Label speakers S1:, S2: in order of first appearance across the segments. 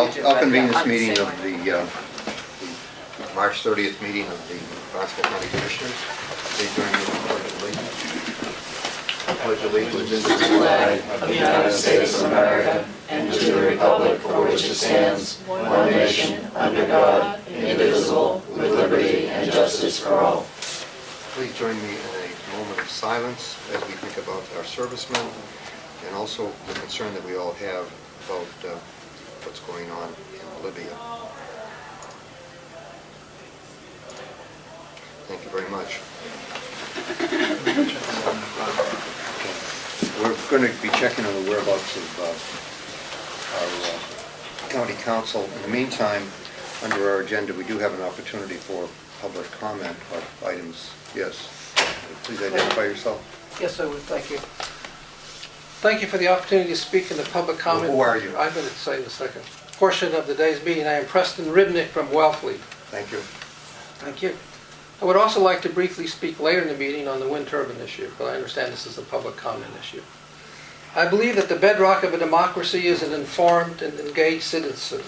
S1: I'll convene this meeting of the March 30th meeting of the Barnstable County Commissioners. Please join me in the Pledge of Allegiance. I pledge allegiance to the flag
S2: of the United States of America and to the republic for which it stands, one nation, under God, indivisible, with liberty and justice for all.
S1: Please join me in a moment of silence as we think about our servicemen and also the concern that we all have about what's going on in Libya. Thank you very much. We're going to be checking on the whereabouts of our county council. In the meantime, under our agenda, we do have an opportunity for public comment of items. Yes. Please identify yourself.
S3: Yes, I would. Thank you. Thank you for the opportunity to speak in the public comment.
S1: Who are you?
S3: I'm going to say in a second. Portion of the day's meeting. I am Preston Ribnick from Wellfleet.
S1: Thank you.
S3: Thank you. I would also like to briefly speak later in the meeting on the wind turbine issue, but I understand this is a public comment issue. I believe that the bedrock of a democracy is an informed and engaged citizenry.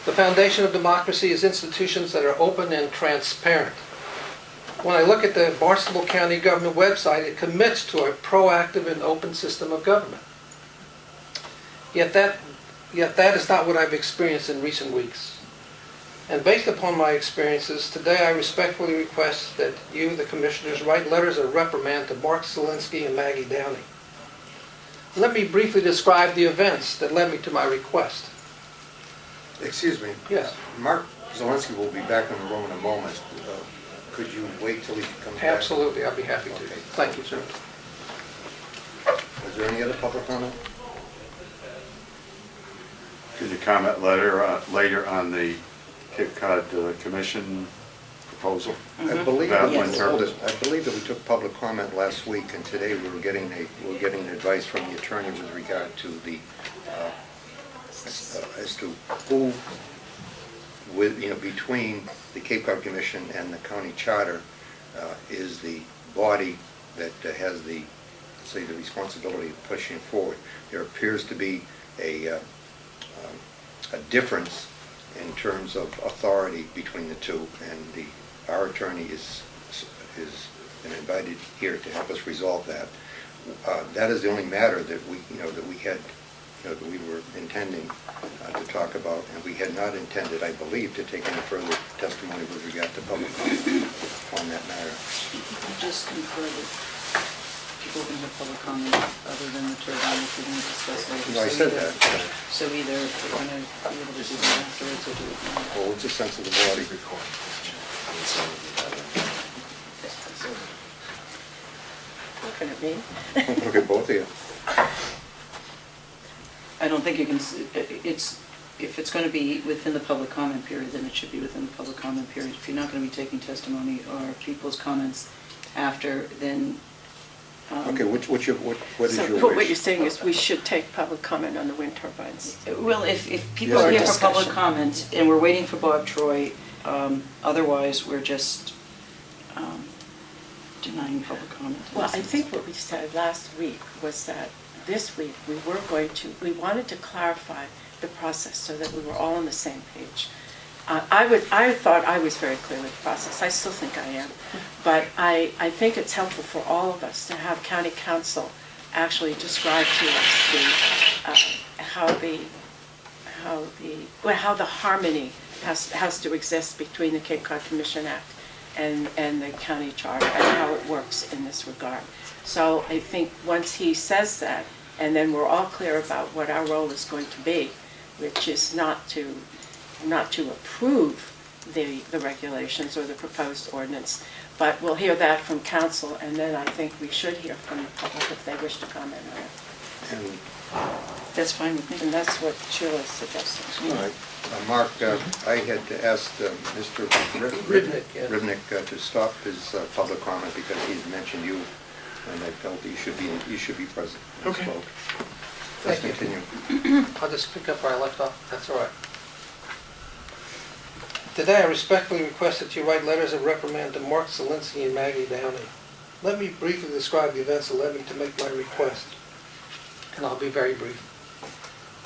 S3: The foundation of democracy is institutions that are open and transparent. When I look at the Barnstable County Government website, it commits to a proactive and open system of government. Yet that is not what I've experienced in recent weeks. And based upon my experiences, today I respectfully request that you, the commissioners, write letters of reprimand to Mark Zielinski and Maggie Downey. Let me briefly describe the events that led me to my request.
S1: Excuse me.
S3: Yes.
S1: Mark Zielinski will be back in the room in a moment. Could you wait till he comes back?
S3: Absolutely, I'll be happy to.
S1: Okay.
S3: Thank you, sir.
S1: Is there any other public comment?
S4: Could you comment later on the Cape Cod Commission proposal?
S1: I believe
S4: About
S1: that
S4: wind turbines?
S1: I believe that we took public comment last week, and today we're getting advice from the attorney with regard to the as to who, between the Cape Cod Commission and the county charter, is the body that has the responsibility of pushing forward. There appears to be a difference in terms of authority between the two, and our attorney is been invited here to help us resolve that. That is the only matter that we had, that we were intending to talk about, and we had not intended, I believe, to take any further testimony with regard to public comment on that matter.
S2: Just confer that people can have public comment other than the turbine if we're going to discuss later.
S1: No, I said that.
S2: So either we're going to be able to do that afterwards or do it now.
S1: Well, it's a sense of the body.
S5: Looking at me.
S1: Look at both of you.
S2: I don't think you can, if it's going to be within the public comment period, then it should be within the public comment period. If you're not going to be taking testimony or people's comments after, then...
S1: Okay, what is your
S5: So
S1: wish?
S5: what you're saying is we should take public comment on the wind turbines.
S2: Well, if people
S1: Yes,
S2: are here for
S5: discussion.
S2: public comment and we're waiting for Bob Troy, otherwise we're just denying public comment.
S5: Well, I think what we said last week was that this week we wanted to clarify the process so that we were all on the same page. I thought I was very clear with the process. I still think I am. But I think it's helpful for all of us to have county council actually describe to us how the harmony has to exist between the Cape Cod Commission Act and the county charter and how it works in this regard. So I think once he says that, and then we're all clear about what our role is going to be, which is not to approve the regulations or the proposed ordinance, but we'll hear that from council, and then I think we should hear from the public if they wish to comment on it.
S1: And,
S2: That's fine with me.
S5: And that's what Sheila's suggesting.
S1: all right. Mark, I had asked Mr. Ribnick to stop his public comment because he's mentioned you, and I felt that you should be present.
S3: Okay.
S1: Let's
S3: Thank you.
S1: continue.
S3: I'll just pick up where I left off. That's all right. Today, I respectfully request that you write letters of reprimand to Mark Zielinski and Maggie Downey. Let me briefly describe the events that led me to make my request, and I'll be very brief.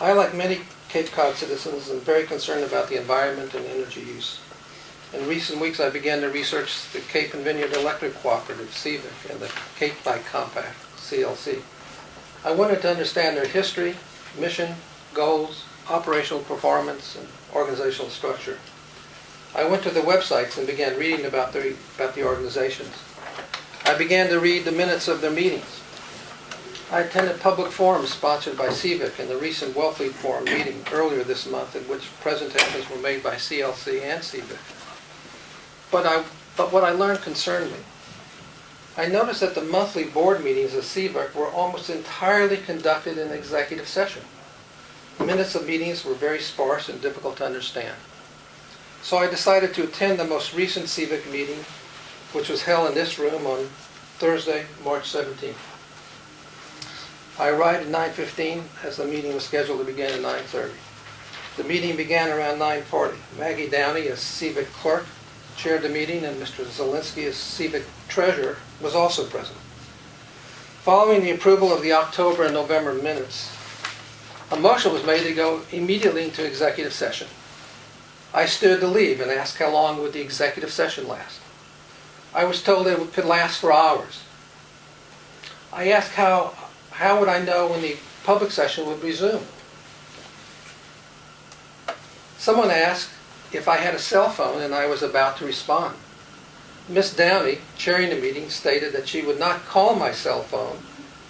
S3: I, like many Cape Cod citizens and very concerned about the environment and energy use. In recent weeks, I began to research the Cape and Vineyard Electric Cooperative, CVIC, and the Cape Cod Compact, CLC. I wanted to understand their history, mission, goals, operational performance, and organizational structure. I went to the websites and began reading about the organizations. I began to read the minutes of their meetings. I attended public forums sponsored by CVIC and the recent Wellfleet Forum meeting earlier this month, in which presentations were made by CLC and CVIC. But what I learned concerned me. I noticed that the monthly board meetings of CVIC were almost entirely conducted in executive session. Minutes of meetings were very sparse and difficult to understand. So I decided to attend the most recent CVIC meeting, which was held in this room on Thursday, March 17th. I arrived at 9:15 as the meeting was scheduled to begin at 9:30. The meeting began around 9:40. Maggie Downey, as CVIC clerk, chaired the meeting, and Mr. Zielinski, as CVIC treasurer, was also present. Following the approval of the October and November minutes, a motion was made to go immediately into executive session. I stood to leave and asked how long would the executive session last. I was told it could last for hours. I asked how would I know when the public session would resume. Someone asked if I had a cell phone, and I was about to respond. Miss Downey, chairing the meeting, stated that she would not call my cell phone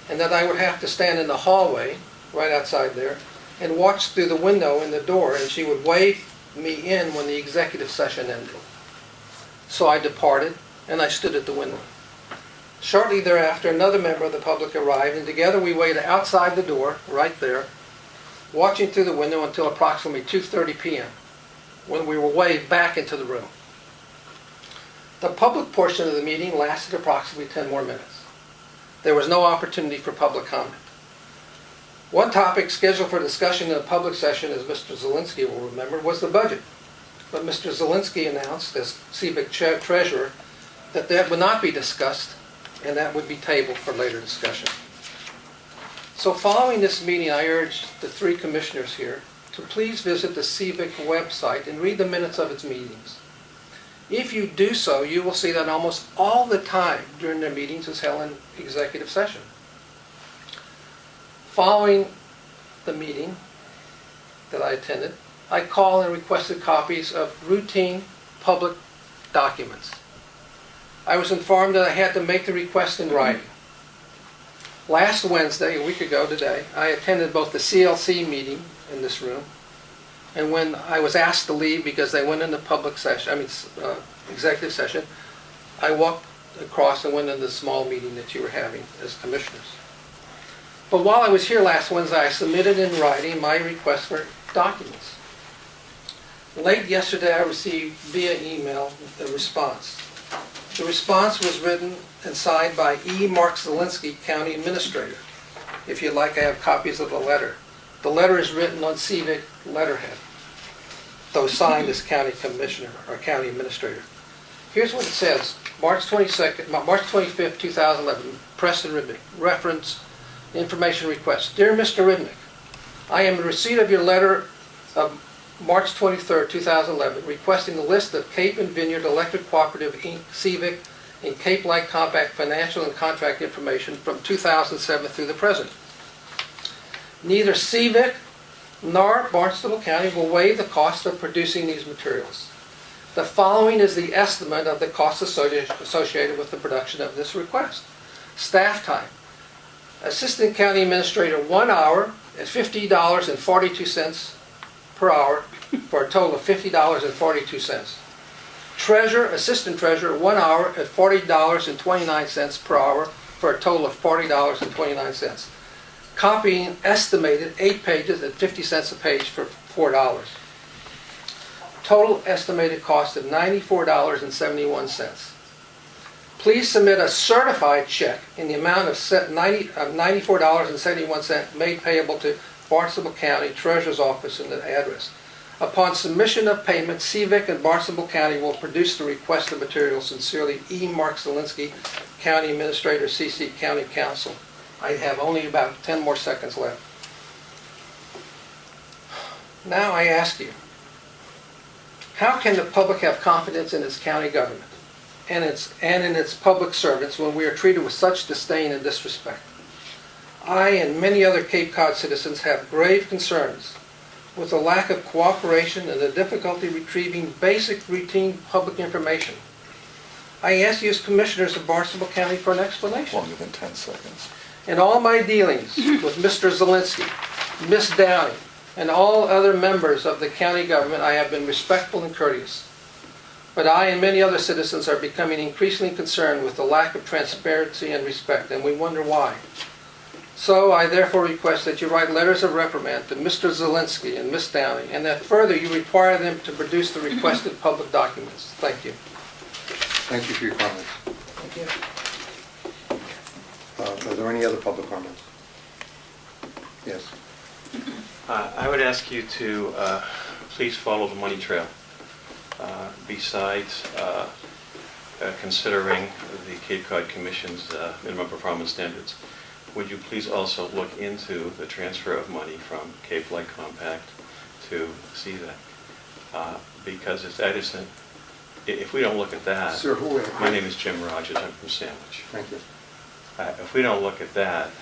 S3: and that I would have to stand in the hallway, right outside there, and watch through the window in the door, and she would wave me in when the executive session ended. So I departed, and I stood at the window. Shortly thereafter, another member of the public arrived, and together we waited outside the door, right there, watching through the window until approximately 2:30 p.m., when we were waved back into the room. The public portion of the meeting lasted approximately 10 more minutes. There was no opportunity for public comment. One topic scheduled for discussion in a public session, as Mr. Zielinski will remember, was the budget. But Mr. Zielinski announced, as CVIC treasurer, that would not be discussed, and that would be tabled for later discussion. So following this meeting, I urge the three commissioners here to please visit the CVIC website and read the minutes of its meetings. If you do so, you will see that almost all the time during their meetings is held in executive session. Following the meeting that I attended, I called and requested copies of routine public documents. I was informed that I had to make the request in writing. Last Wednesday, a week ago today, I attended both the CLC meeting in this room, and when I was asked to leave because they went into executive session, I walked across and went into the small meeting that you were having as commissioners. But while I was here last Wednesday, I submitted in writing my request for documents. Late yesterday, I received via email a response. The response was written and signed by E. Mark Zielinski, County Administrator. If you'd like, I have copies of the letter. The letter is written on CVIC letterhead, though signed as County Commissioner or County Administrator. Here's what it says. March 25th, 2011, Preston Ribnick, reference information request. Dear Mr. Ribnick, I am in receipt of your letter of March 23rd, 2011, requesting the list of Cape and Vineyard Electric Cooperative, Inc., CVIC, and Cape Light Compact financial and contract information from 2007 through the present. Neither CVIC nor Barnstable County will waive the cost of producing these materials. The following is the estimate of the costs associated with the production of this request. Staff time. Assistant County Administrator, 1 hour at $50.42 per hour, for a total of $50.42. Treasurer, Assistant Treasurer, 1 hour at $40.29 per hour, for a total of $40.29. Copying estimated 8 pages at 50 cents a page for $4. Total estimated cost of $94.71. Please submit a certified check in the amount of $94.71 made payable to Barnstable County Treasurer's Office and the address. Upon submission of payment, CVIC and Barnstable County will produce the requested material. Sincerely, E. Mark Zielinski, County Administrator, CC County Council. I have only about 10 more seconds left. Now I ask you, how can the public have confidence in its county government and in its public servants when we are treated with such disdain and disrespect? I and many other Cape Cod citizens have grave concerns with the lack of cooperation and the difficulty retrieving basic routine public information. I ask you as commissioners of Barnstable County for an explanation.
S6: Longer than 10 seconds.
S3: In all my dealings with Mr. Zielinski, Miss Downey, and all other members of the county government, I have been respectful and courteous. But I and many other citizens are becoming increasingly concerned with the lack of transparency and respect, and we wonder why. So I therefore request that you write letters of reprimand to Mr. Zielinski and Miss Downey, and that further you require them to produce the requested public documents. Thank you.
S1: Thank you for your comments.
S3: Thank you.
S1: Are there any other public comments? Yes.
S7: I would ask you to please follow the money trail. Besides considering the Cape Cod Commission's minimum performance standards, would you please also look into the transfer of money from Cape Light Compact to CZAC? Because if we don't look at that...
S1: Sir, who are you?
S7: My name is Jim Rogers, I'm from Sandwich.
S1: Thank you.
S7: If we don't look at that,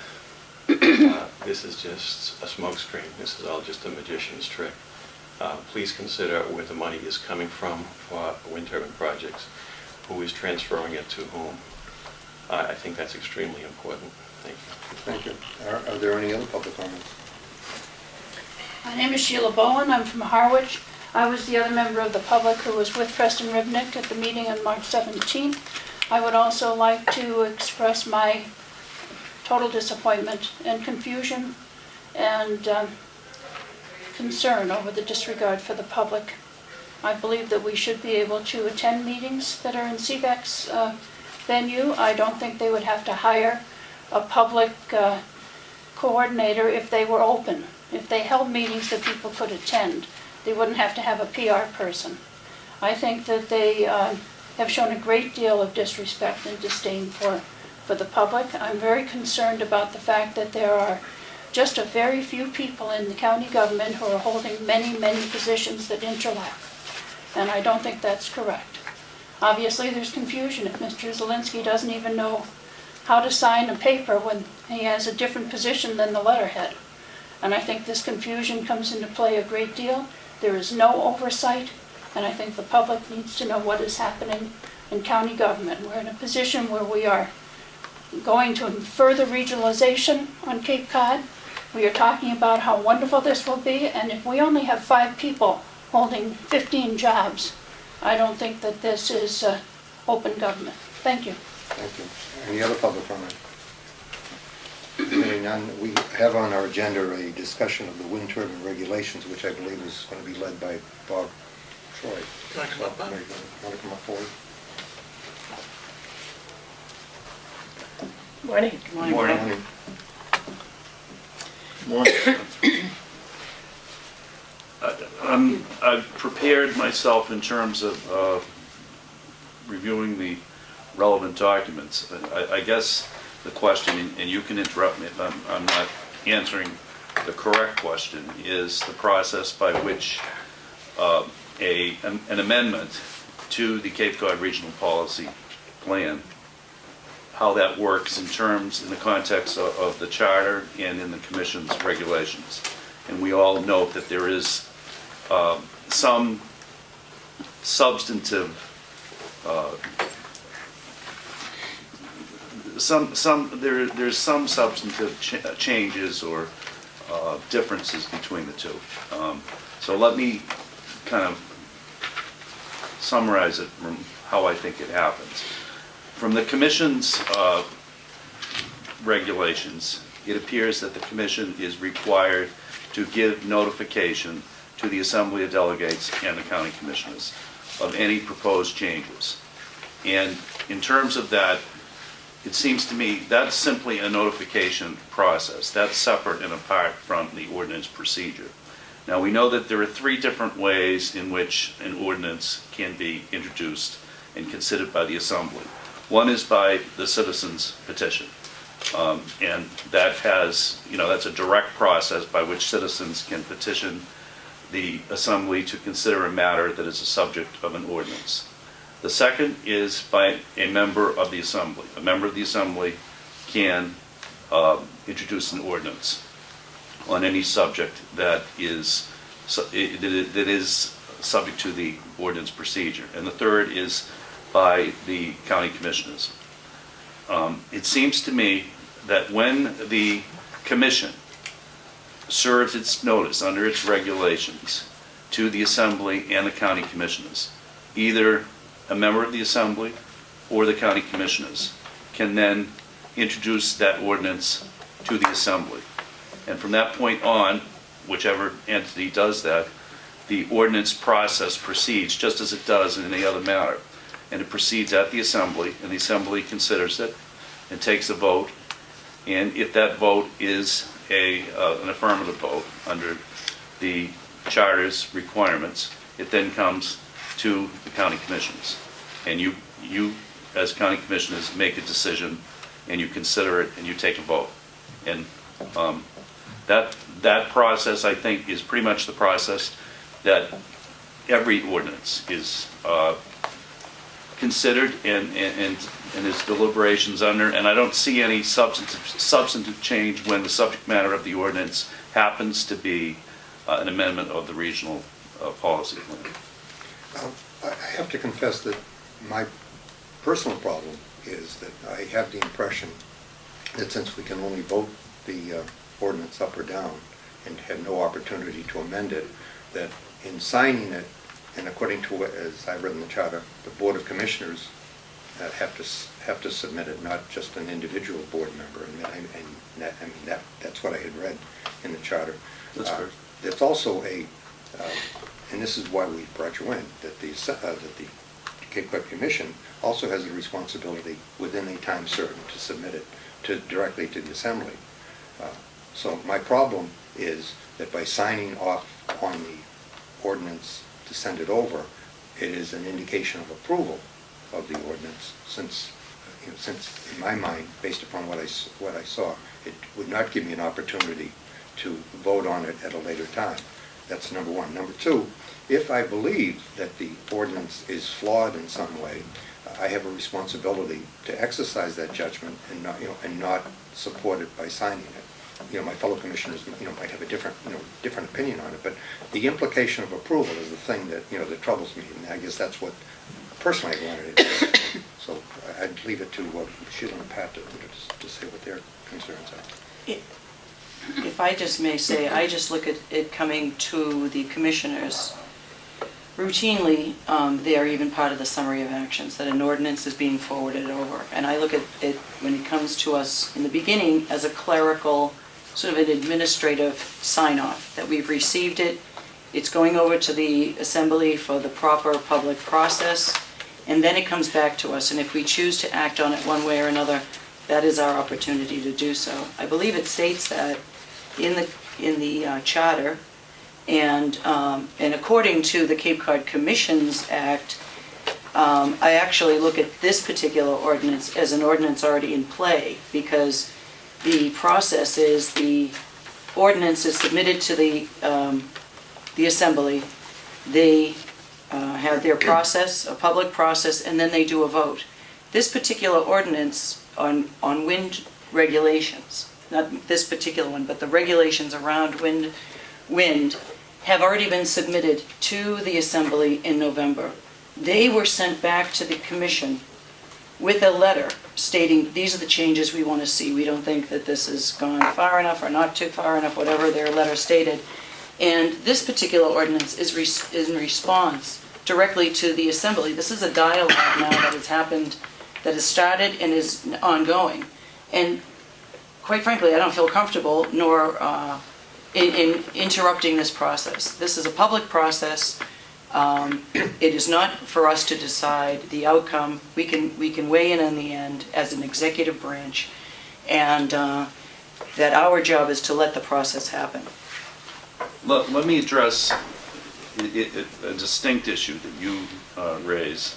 S7: this is just a smokescreen. This is all just a magician's trick. Please consider where the money is coming from for wind turbine projects, who is transferring it to whom. I think that's extremely important. Thank you.
S1: Thank you. Are there any other public comments?
S8: My name is Sheila Bowen. I'm from Harwich. I was the other member of the public who was with Preston Ribnick at the meeting on March 17th. I would also like to express my total disappointment and confusion and concern over the disregard for the public. I believe that we should be able to attend meetings that are in CVAC's venue. I don't think they would have to hire a public coordinator if they were open. If they held meetings that people could attend, they wouldn't have to have a PR person. I think that they have shown a great deal of disrespect and disdain for the public. I'm very concerned about the fact that there are just a very few people in the county government who are holding many, many positions that interlap. And I don't think that's correct. Obviously, there's confusion if Mr. Zielinski doesn't even know how to sign a paper when he has a different position than the letterhead. And I think this confusion comes into play a great deal. There is no oversight, and I think the public needs to know what is happening in county government. We're in a position where we are going to further regionalization on Cape Cod. We are talking about how wonderful this will be, and if we only have 5 people holding 15 jobs, I don't think that this is open government. Thank you.
S1: Thank you. Any other public comment? Hearing none, we have on our agenda a discussion of the wind turbine regulations, which I believe is going to be led by Bob Troy.
S3: Can I come up, Bob?
S1: Want to come up forward?
S5: Morning.
S2: Good morning.
S1: Morning.
S9: I've prepared myself in terms of reviewing the relevant documents. I guess the question, and you can interrupt me if I'm not answering the correct question, is the process by which an amendment to the Cape Cod Regional Policy Plan, how that works in the context of the charter and in the Commission's regulations. And we all note that there is some substantive there's some substantive changes or differences between the two. So let me kind of summarize it from how I think it happens. From the Commission's regulations, it appears that the Commission is required to give notification to the Assembly of Delegates and the County Commissioners of any proposed changes. And in terms of that, it seems to me that's simply a notification process. That's separate and apart from the ordinance procedure. Now, we know that there are 3 different ways in which an ordinance can be introduced and considered by the Assembly. One is by the citizens' petition. And that has, that's a direct process by which citizens can petition the Assembly to consider a matter that is a subject of an ordinance. The second is by a member of the Assembly. A member of the Assembly can introduce an ordinance on any subject that is subject to the ordinance procedure. And the third is by the county commissioners. It seems to me that when the commission serves its notice under its regulations to the Assembly and the county commissioners, either a member of the Assembly or the county commissioners can then introduce that ordinance to the Assembly. And from that point on, whichever entity does that, the ordinance process proceeds just as it does in any other matter. And it proceeds at the Assembly, and the Assembly considers it and takes a vote. And if that vote is an affirmative vote under the Charter's requirements, it then comes to the county commissioners. And you as county commissioners, make a decision, and you consider it, and you take a vote. And that process, I think, is pretty much the process that every ordinance is considered and its deliberations under, and I don't see any substantive change when the subject matter of the ordinance happens to be an amendment of the regional policy plan.
S1: I have to confess that my personal problem is that I have the impression that since we can only vote the ordinance up or down and have no opportunity to amend it, that in signing it, and according to what, as I read in the charter, the Board of Commissioners have to submit it, not just an individual board member. And that's what I had read in the charter.
S9: That's correct.
S1: There's also and this is why we brought you in, that the Cape Cod Commission also has a responsibility within a time certain to submit it directly to the Assembly. So my problem is that by signing off on the ordinance to send it over, it is an indication of approval of the ordinance, since in my mind, based upon what I saw, it would not give me an opportunity to vote on it at a later time. That's number one. Number two, if I believe that the ordinance is flawed in some way, I have a responsibility to exercise that judgment and not support it by signing it. My fellow commissioners, might have a different opinion on it, but the implication of approval is the thing that, that troubles me, and I guess that's what personally I wanted to do. So I'd leave it to Sheila and Pat to say what their concerns are.
S2: If I just may say, I just look at it coming to the commissioners routinely. They are even part of the summary of actions, that an ordinance is being forwarded over. And I look at it, when it comes to us in the beginning, as a clerical, sort of an administrative sign-off, that we've received it, it's going over to the Assembly for the proper public process, and then it comes back to us. And if we choose to act on it one way or another, that is our opportunity to do so. I believe it states that in the charter, and according to the Cape Cod Commission's Act, I actually look at this particular ordinance as an ordinance already in play, because the process is the ordinance is submitted to the Assembly. They have their process, a public process, and then they do a vote. This particular ordinance on wind regulations, not this particular one, but the regulations around wind have already been submitted to the Assembly in November. They were sent back to the Commission with a letter stating, these are the changes we want to see. We don't think that this has gone far enough or not too far enough, whatever their letter stated. And this particular ordinance is in response directly to the Assembly. This is a dialogue now that has happened, that has started and is ongoing. And quite frankly, I don't feel comfortable nor in interrupting this process. This is a public process. It is not for us to decide the outcome. We can weigh in the end as an executive branch, and that our job is to let the process happen.
S9: Let me address a distinct issue that you raise,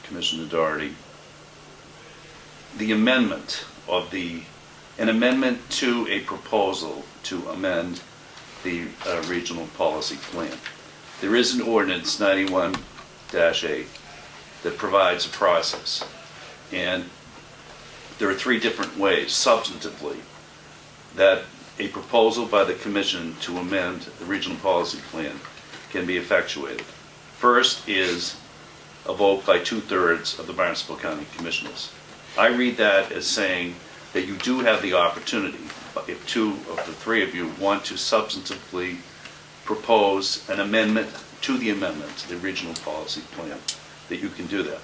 S9: Commissioner Doherty. The amendment an amendment to a proposal to amend the regional policy plan. There is an ordinance 91-8 that provides a process, and there are three different ways substantively that a proposal by the commission to amend the regional policy plan can be effectuated. First is a vote by 2/3 of the Barnstable County Commissioners. I read that as saying that you do have the opportunity, if two of the three of you want to substantively propose an amendment to the regional policy plan, that you can do that.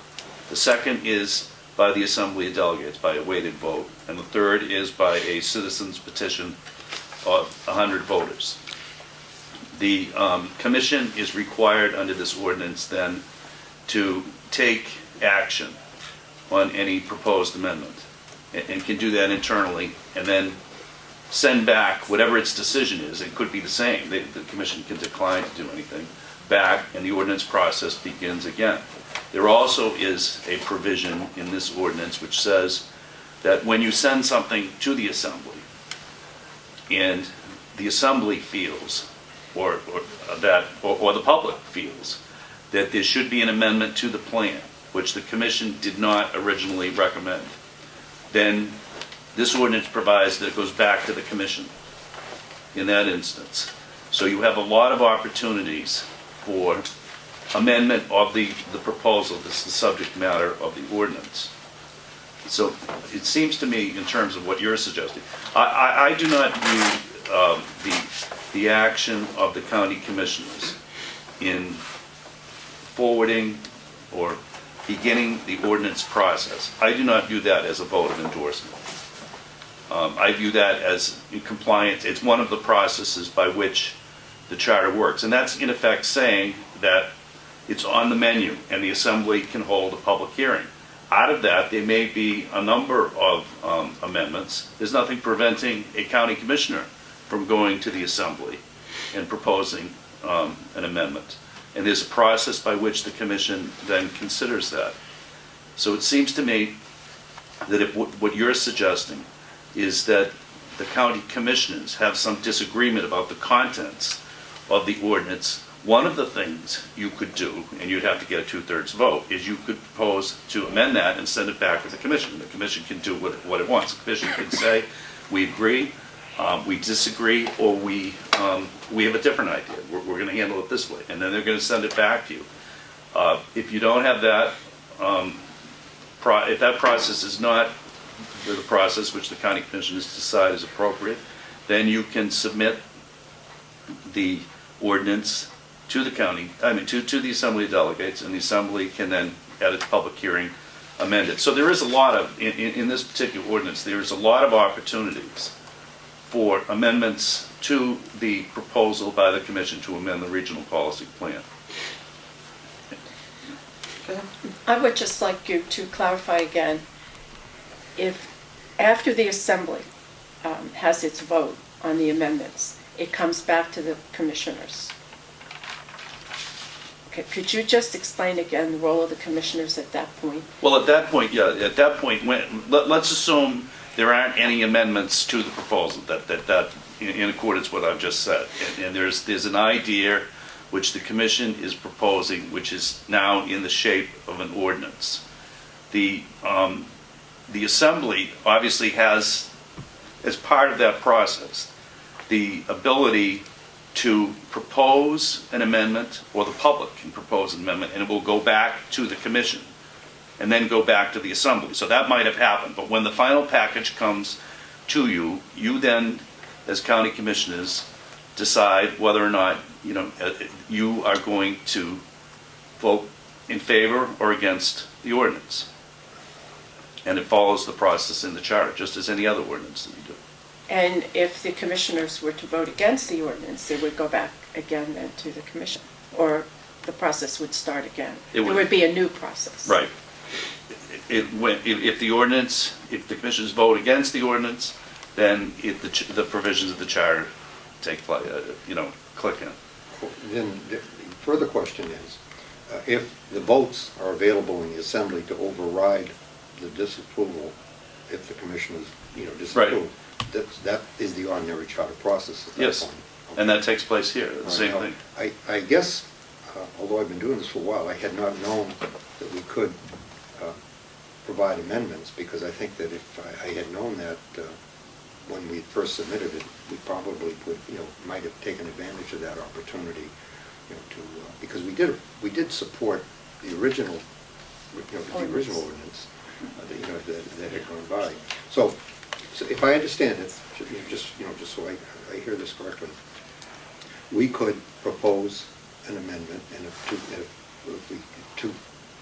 S9: The second is by the Assembly of Delegates, by a weighted vote, and the third is by a citizen's petition of 100 voters. The commission is required under this ordinance then to take action on any proposed amendment, and can do that internally, and then send back whatever its decision is. It could be the same. The commission can decline to do anything back, and the ordinance process begins again. There also is a provision in this ordinance which says that when you send something to the assembly, and the assembly feels, or the public feels, that there should be an amendment to the plan, which the commission did not originally recommend, then this ordinance provides that it goes back to the commission in that instance. So you have a lot of opportunities for amendment of the proposal. This is the subject matter of the ordinance. So it seems to me, in terms of what you're suggesting, I do not view the action of the county commissioners in forwarding or beginning the ordinance process. I do not view that as a vote of endorsement. I view that as in compliance. It's one of the processes by which the charter works. And that's in effect saying that it's on the menu and the assembly can hold a public hearing. Out of that, there may be a number of amendments. There's nothing preventing a county commissioner from going to the assembly and proposing an amendment. And there's a process by which the commission then considers that. So it seems to me that if what you're suggesting is that the county commissioners have some disagreement about the contents of the ordinance, one of the things you could do, and you'd have to get a 2/3 vote, is you could propose to amend that and send it back to the commission. The commission can do what it wants. The commission can say, we agree, we disagree, or we have a different idea. We're going to handle it this way. And then they're going to send it back to you. If you don't have that, if that process is not the process which the county commissioners decide is appropriate, then you can submit the ordinance to the county, to the Assembly of Delegates, and the Assembly can then, at its public hearing, amend it. So there is a lot of, in this particular ordinance, there is a lot of opportunities for amendments to the proposal by the commission to amend the regional policy plan.
S5: I would just like you to clarify again, if after the assembly has its vote on the amendments, it comes back to the commissioners. Okay, could you just explain again the role of the commissioners at that point?
S9: Well, at that point, let's assume there aren't any amendments to the proposal that in accordance with what I've just said, and there's an idea which the commission is proposing, which is now in the shape of an ordinance. The assembly obviously has, as part of that process, the ability to propose an amendment, or the public can propose an amendment, and it will go back to the commission and then go back to the assembly. So that might have happened, but when the final package comes to you, you then, as county commissioners, decide whether or not you are going to vote in favor or against the ordinance. And it follows the process in the charter, just as any other ordinance that you do.
S5: And if the commissioners were to vote against the ordinance, it would go back again then to the commission, or the process would start again. There would be a new process.
S9: Right. If the commissioners vote against the ordinance, then the provisions of the charter take place, click in.
S1: Then the further question is, if the votes are available in the assembly to override the disapproval, if the commissioners, disapprove, that is the ordinary charter process at that
S9: Yes.
S1: point.
S9: And that takes place here, the same
S1: Now,
S9: thing.
S1: I guess, although I've been doing this for a while, I had not known that we could provide amendments, because I think that if I had known that when we first submitted it, we probably would, might have taken advantage of that opportunity, because we did support the original, the original ordinance, that had gone by. So if I understand it, just so I hear this correctly, we could propose an amendment, and if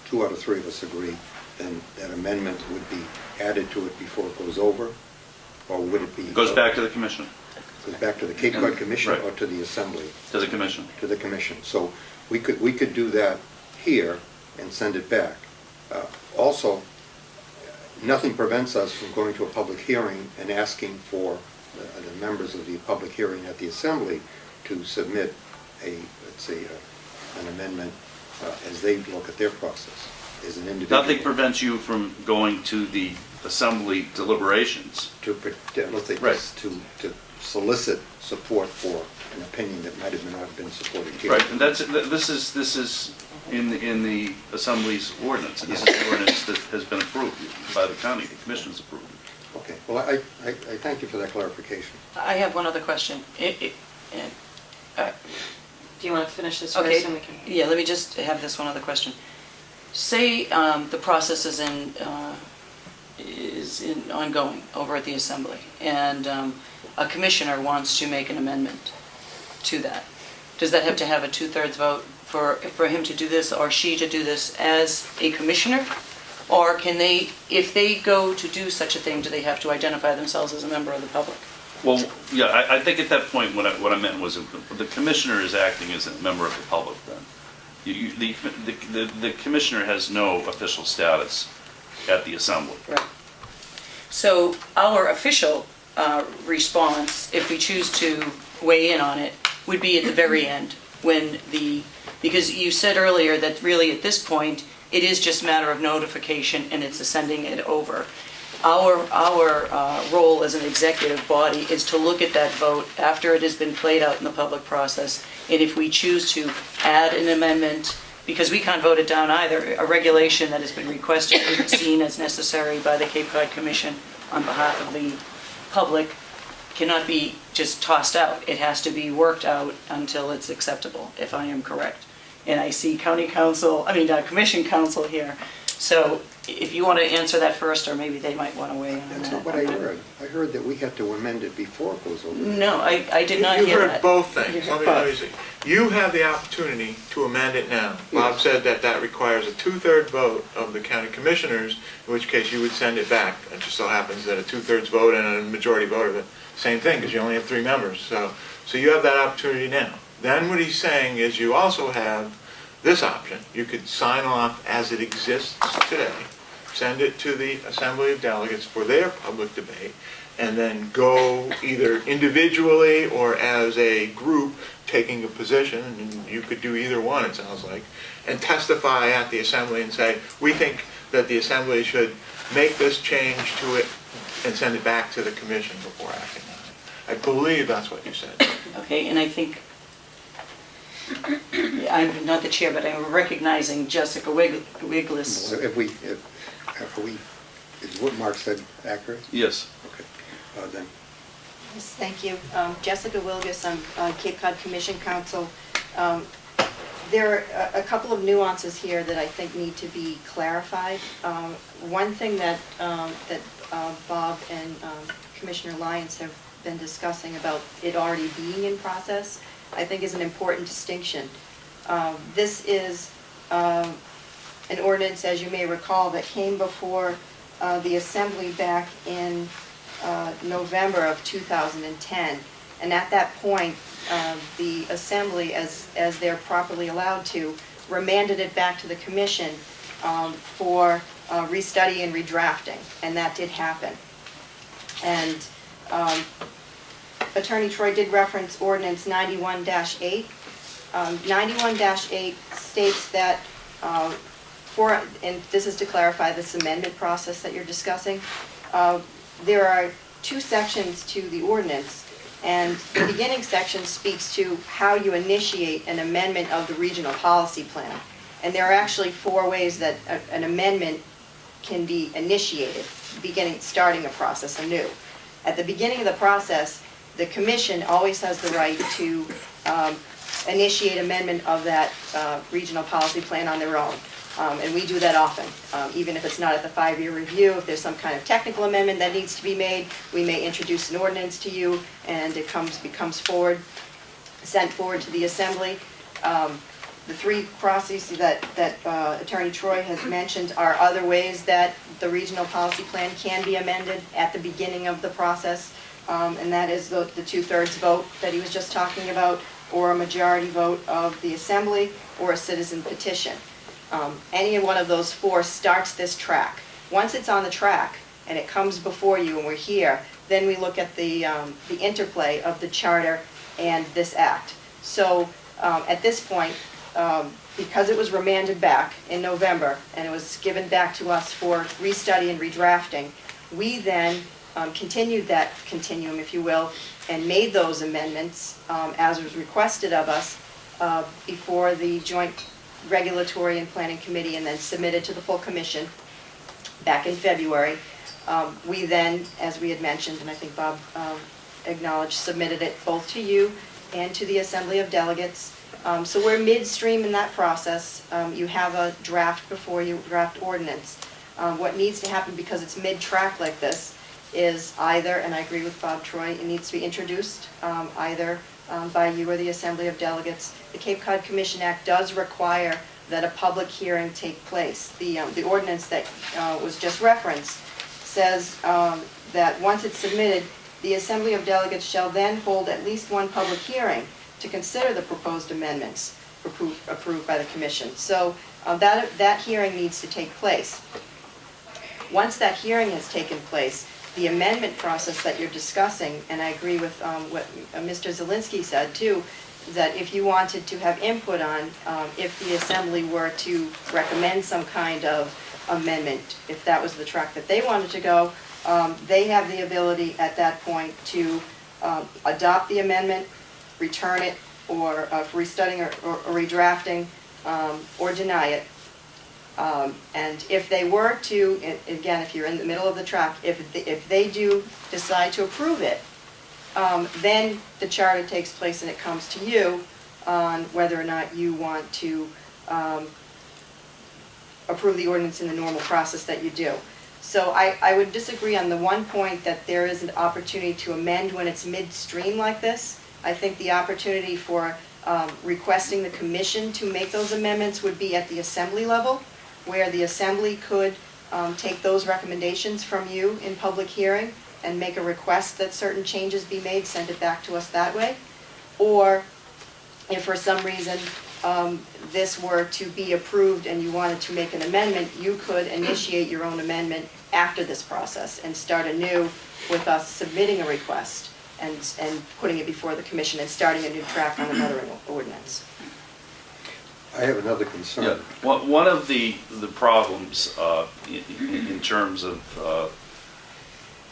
S1: two out of three of us agree, then that amendment would be added to it before it goes over, or would it be?
S9: It goes back to the commission,
S1: Goes back to the Cape Cod Commission,
S9: Right.
S1: or to the Assembly?
S9: to the commission.
S1: To the Commission. So we could do that here and send it back. Also, nothing prevents us from going to a public hearing and asking for the members of the public hearing at the Assembly to submit let's say, an amendment as they look at their process as an individual.
S9: Nothing prevents you from going to the Assembly deliberations.
S1: Let's say,
S9: Right.
S1: to solicit support for an opinion that might have not been supported here.
S9: Right, and this is in the Assembly's ordinance. And this is the ordinance that has been approved by the county, the commission's approved it.
S1: Okay, well, I thank you for that clarification.
S2: I have one other question.
S6: Do you want to finish this
S2: Okay,
S6: first and we can?
S2: yeah, let me just have this one other question. Say the process is ongoing over at the Assembly, and a commissioner wants to make an amendment to that. Does that have to have a 2/3 vote for him to do this, or she to do this as a commissioner? Or can they, if they go to do such a thing, do they have to identify themselves as a member of the public?
S9: Well, yeah, I think at that point, what I meant was the commissioner is acting as a member of the public then. The commissioner has no official status at the Assembly.
S2: Right. So our official response, if we choose to weigh in on it, would be at the very end, because you said earlier that really at this point, it is just a matter of notification and it's sending it over. Our role as an executive body is to look at that vote after it has been played out in the public process, and if we choose to add an amendment, because we can't vote it down either, a regulation that has been requested and seen as necessary by the Cape Cod Commission on behalf of the public cannot be just tossed out. It has to be worked out until it's acceptable, if I am correct. And I see Commission Counsel here. So if you want to answer that first, or maybe they might want to weigh in on that.
S1: That's not what I heard. I heard that we had to amend it before it goes over.
S2: No, I did not
S10: You
S2: hear
S10: heard
S2: that.
S10: both things.
S2: You heard
S10: Let me
S2: both.
S10: see. You have the opportunity to amend it now. Bob said that requires a 2/3 vote of the county commissioners, in which case you would send it back. It just so happens that a 2/3 vote and a majority vote of it, same thing, because you only have 3 members. So you have that opportunity now. Then what he's saying is you also have this option. You could sign off as it exists today, send it to the Assembly of Delegates for their public debate, and then go either individually or as a group taking a position, and you could do either one, it sounds like, and testify at the Assembly and say, we think that the Assembly should make this change to it and send it back to the Commission before acting on it. I believe that's what you said.
S2: Okay, and I think, I'm not the chair, but I'm recognizing Jessica Wiglis.
S1: Is what Mark said accurate?
S9: Yes.
S1: Okay, then,
S11: Yes, thank you. Jessica Wilgus, I'm Cape Cod Commission Counsel. There are a couple of nuances here that I think need to be clarified. One thing that Bob and Commissioner Lyons have been discussing about it already being in process, I think is an important distinction. This is an ordinance, as you may recall, that came before the Assembly back in November of 2010. And at that point, the Assembly, as they're properly allowed to, remanded it back to the Commission for restudy and redrafting, and that did happen. And Attorney Troy did reference Ordinance 91-8. 91-8 states that and this is to clarify this amendment process that you're discussing, there are 2 sections to the ordinance. And the beginning section speaks to how you initiate an amendment of the regional policy plan. And there are actually 4 ways that an amendment can be initiated, starting a process anew. At the beginning of the process, the commission always has the right to initiate amendment of that regional policy plan on their own. And we do that often, even if it's not at the 5-year review. If there's some kind of technical amendment that needs to be made, we may introduce an ordinance to you, and it becomes sent forward to the Assembly. The 3 processes that Attorney Troy has mentioned are other ways that the regional policy plan can be amended at the beginning of the process, and that is the 2/3 vote that he was just talking about, or a majority vote of the Assembly, or a citizen petition. Any one of those 4 starts this track. Once it's on the track and it comes before you and we're here, then we look at the interplay of the charter and this act. So at this point, because it was remanded back in November and it was given back to us for restudy and redrafting, we then continued that continuum, if you will, and made those amendments as was requested of us before the Joint Regulatory and Planning Committee, and then submitted to the full commission back in February. We then, as we had mentioned, and I think Bob acknowledged, submitted it both to you and to the Assembly of Delegates. So we're midstream in that process. You have a draft before you, draft ordinance. What needs to happen, because it's mid-track like this, is either, and I agree with Bob Troy, it needs to be introduced either by you or the Assembly of Delegates. The Cape Cod Commission Act does require that a public hearing take place. The ordinance that was just referenced says that once it's submitted, the Assembly of Delegates shall then hold at least 1 public hearing to consider the proposed amendments approved by the Commission. So that hearing needs to take place. Once that hearing has taken place, the amendment process that you're discussing, and I agree with what Mr. Zielinski said too, that if you wanted to have input on if the Assembly were to recommend some kind of amendment, if that was the track that they wanted to go, they have the ability at that point to adopt the amendment, return it, or for restudying or redrafting, or deny it. And if they were to, again, if you're in the middle of the track, if they do decide to approve it, then the charter takes place and it comes to you on whether or not you want to approve the ordinance in the normal process that you do. So I would disagree on the one point that there is an opportunity to amend when it's midstream like this. I think the opportunity for requesting the Commission to make those amendments would be at the Assembly level, where the Assembly could take those recommendations from you in public hearing and make a request that certain changes be made, send it back to us that way. Or if for some reason this were to be approved and you wanted to make an amendment, you could initiate your own amendment after this process and start anew with us submitting a request and putting it before the Commission and starting a new track on another ordinance.
S1: I have another concern.
S9: Yeah. One of the problems in terms of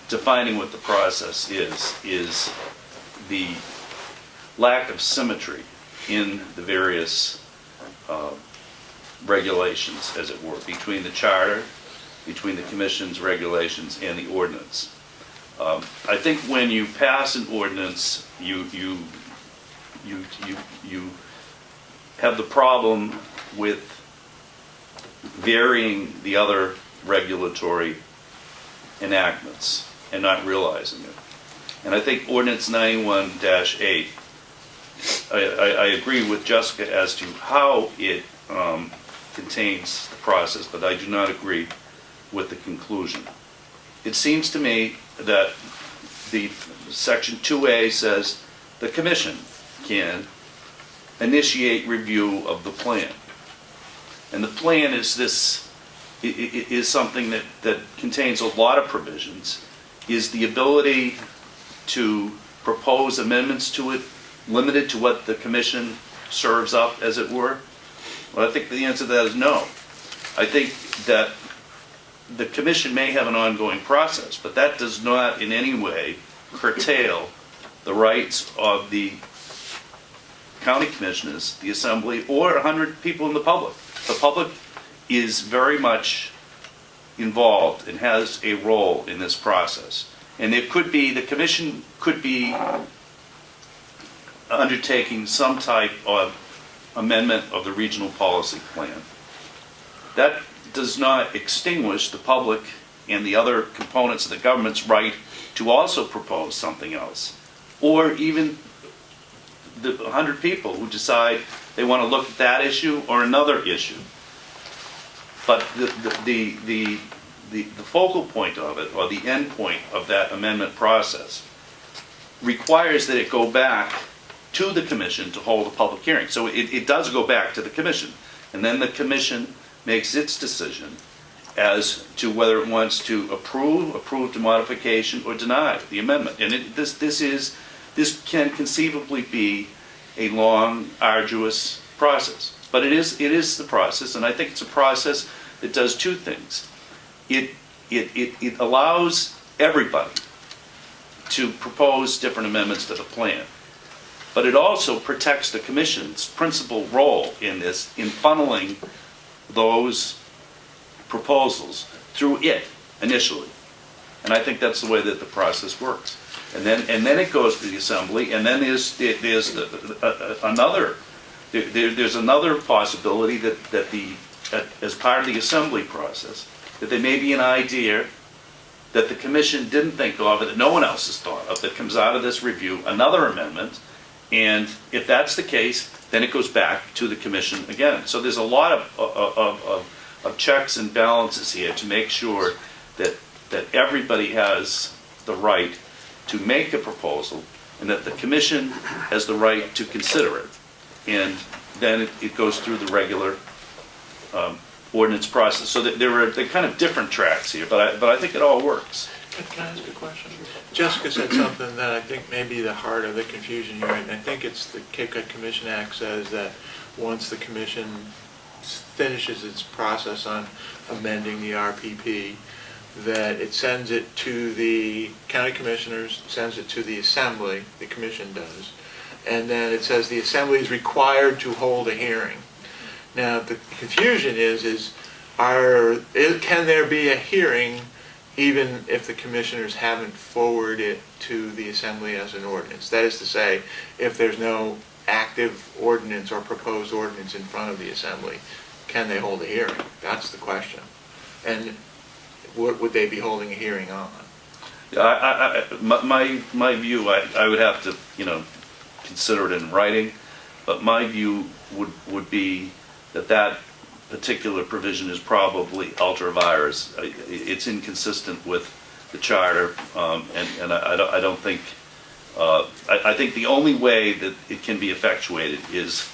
S9: defining what the process is the lack of symmetry in the various regulations, as it were, between the charter, between the Commission's regulations and the ordinance. I think when you pass an ordinance, you have the problem with varying the other regulatory enactments and not realizing it. And I think Ordinance 91-8, I agree with Jessica as to how it contains the process, but I do not agree with the conclusion. It seems to me that the Section 2A says the Commission can initiate review of the plan. And the plan is something that contains a lot of provisions, is the ability to propose amendments to it limited to what the Commission serves up, as it were? Well, I think the answer to that is no. I think that the Commission may have an ongoing process, but that does not in any way curtail the rights of the county commissioners, the assembly, or 100 people in the public. The public is very much involved and has a role in this process. And it could be, the commission could be undertaking some type of amendment of the regional policy plan. That does not extinguish the public and the other components of the government's right to also propose something else. Or even the 100 people who decide they want to look at that issue or another issue. But the focal point of it, or the end point of that amendment process, requires that it go back to the commission to hold a public hearing. So it does go back to the commission. And then the commission makes its decision as to whether it wants to approve the modification, or deny the amendment. And this can conceivably be a long, arduous process. But it is the process, and I think it's a process that does two things. It allows everybody to propose different amendments to the plan. But it also protects the commission's principal role in this, in funneling those proposals through it initially. And I think that's the way that the process works. And then it goes to the assembly, and then there's another possibility that as part of the assembly process, that there may be an idea that the commission didn't think of, that no one else has thought of, that comes out of this review, another amendment. And if that's the case, then it goes back to the commission again. So there's a lot of checks and balances here to make sure that everybody has the right to make a proposal, and that the commission has the right to consider it. And then it goes through the regular ordinance process. So that they're kind of different tracks here, but I think it all works.
S10: Can I ask a question? Jessica said something that I think may be the heart of the confusion here, and I think it's the Cape Cod Commission Act says that once the commission finishes its process on amending the RPP, that it sends it to the county commissioners, sends it to the assembly, the commission does, and then it says the assembly is required to hold a hearing. Now the confusion is can there be a hearing even if the commissioners haven't forwarded it to the assembly as an ordinance? That is to say, if there's no active ordinance or proposed ordinance in front of the assembly, can they hold a hearing? That's the question. And what would they be holding a hearing on?
S9: My view, I would have to, consider it in writing, but my view would be that particular provision is probably ultra vires. It's inconsistent with the charter, and I don't think. I think the only way that it can be effectuated is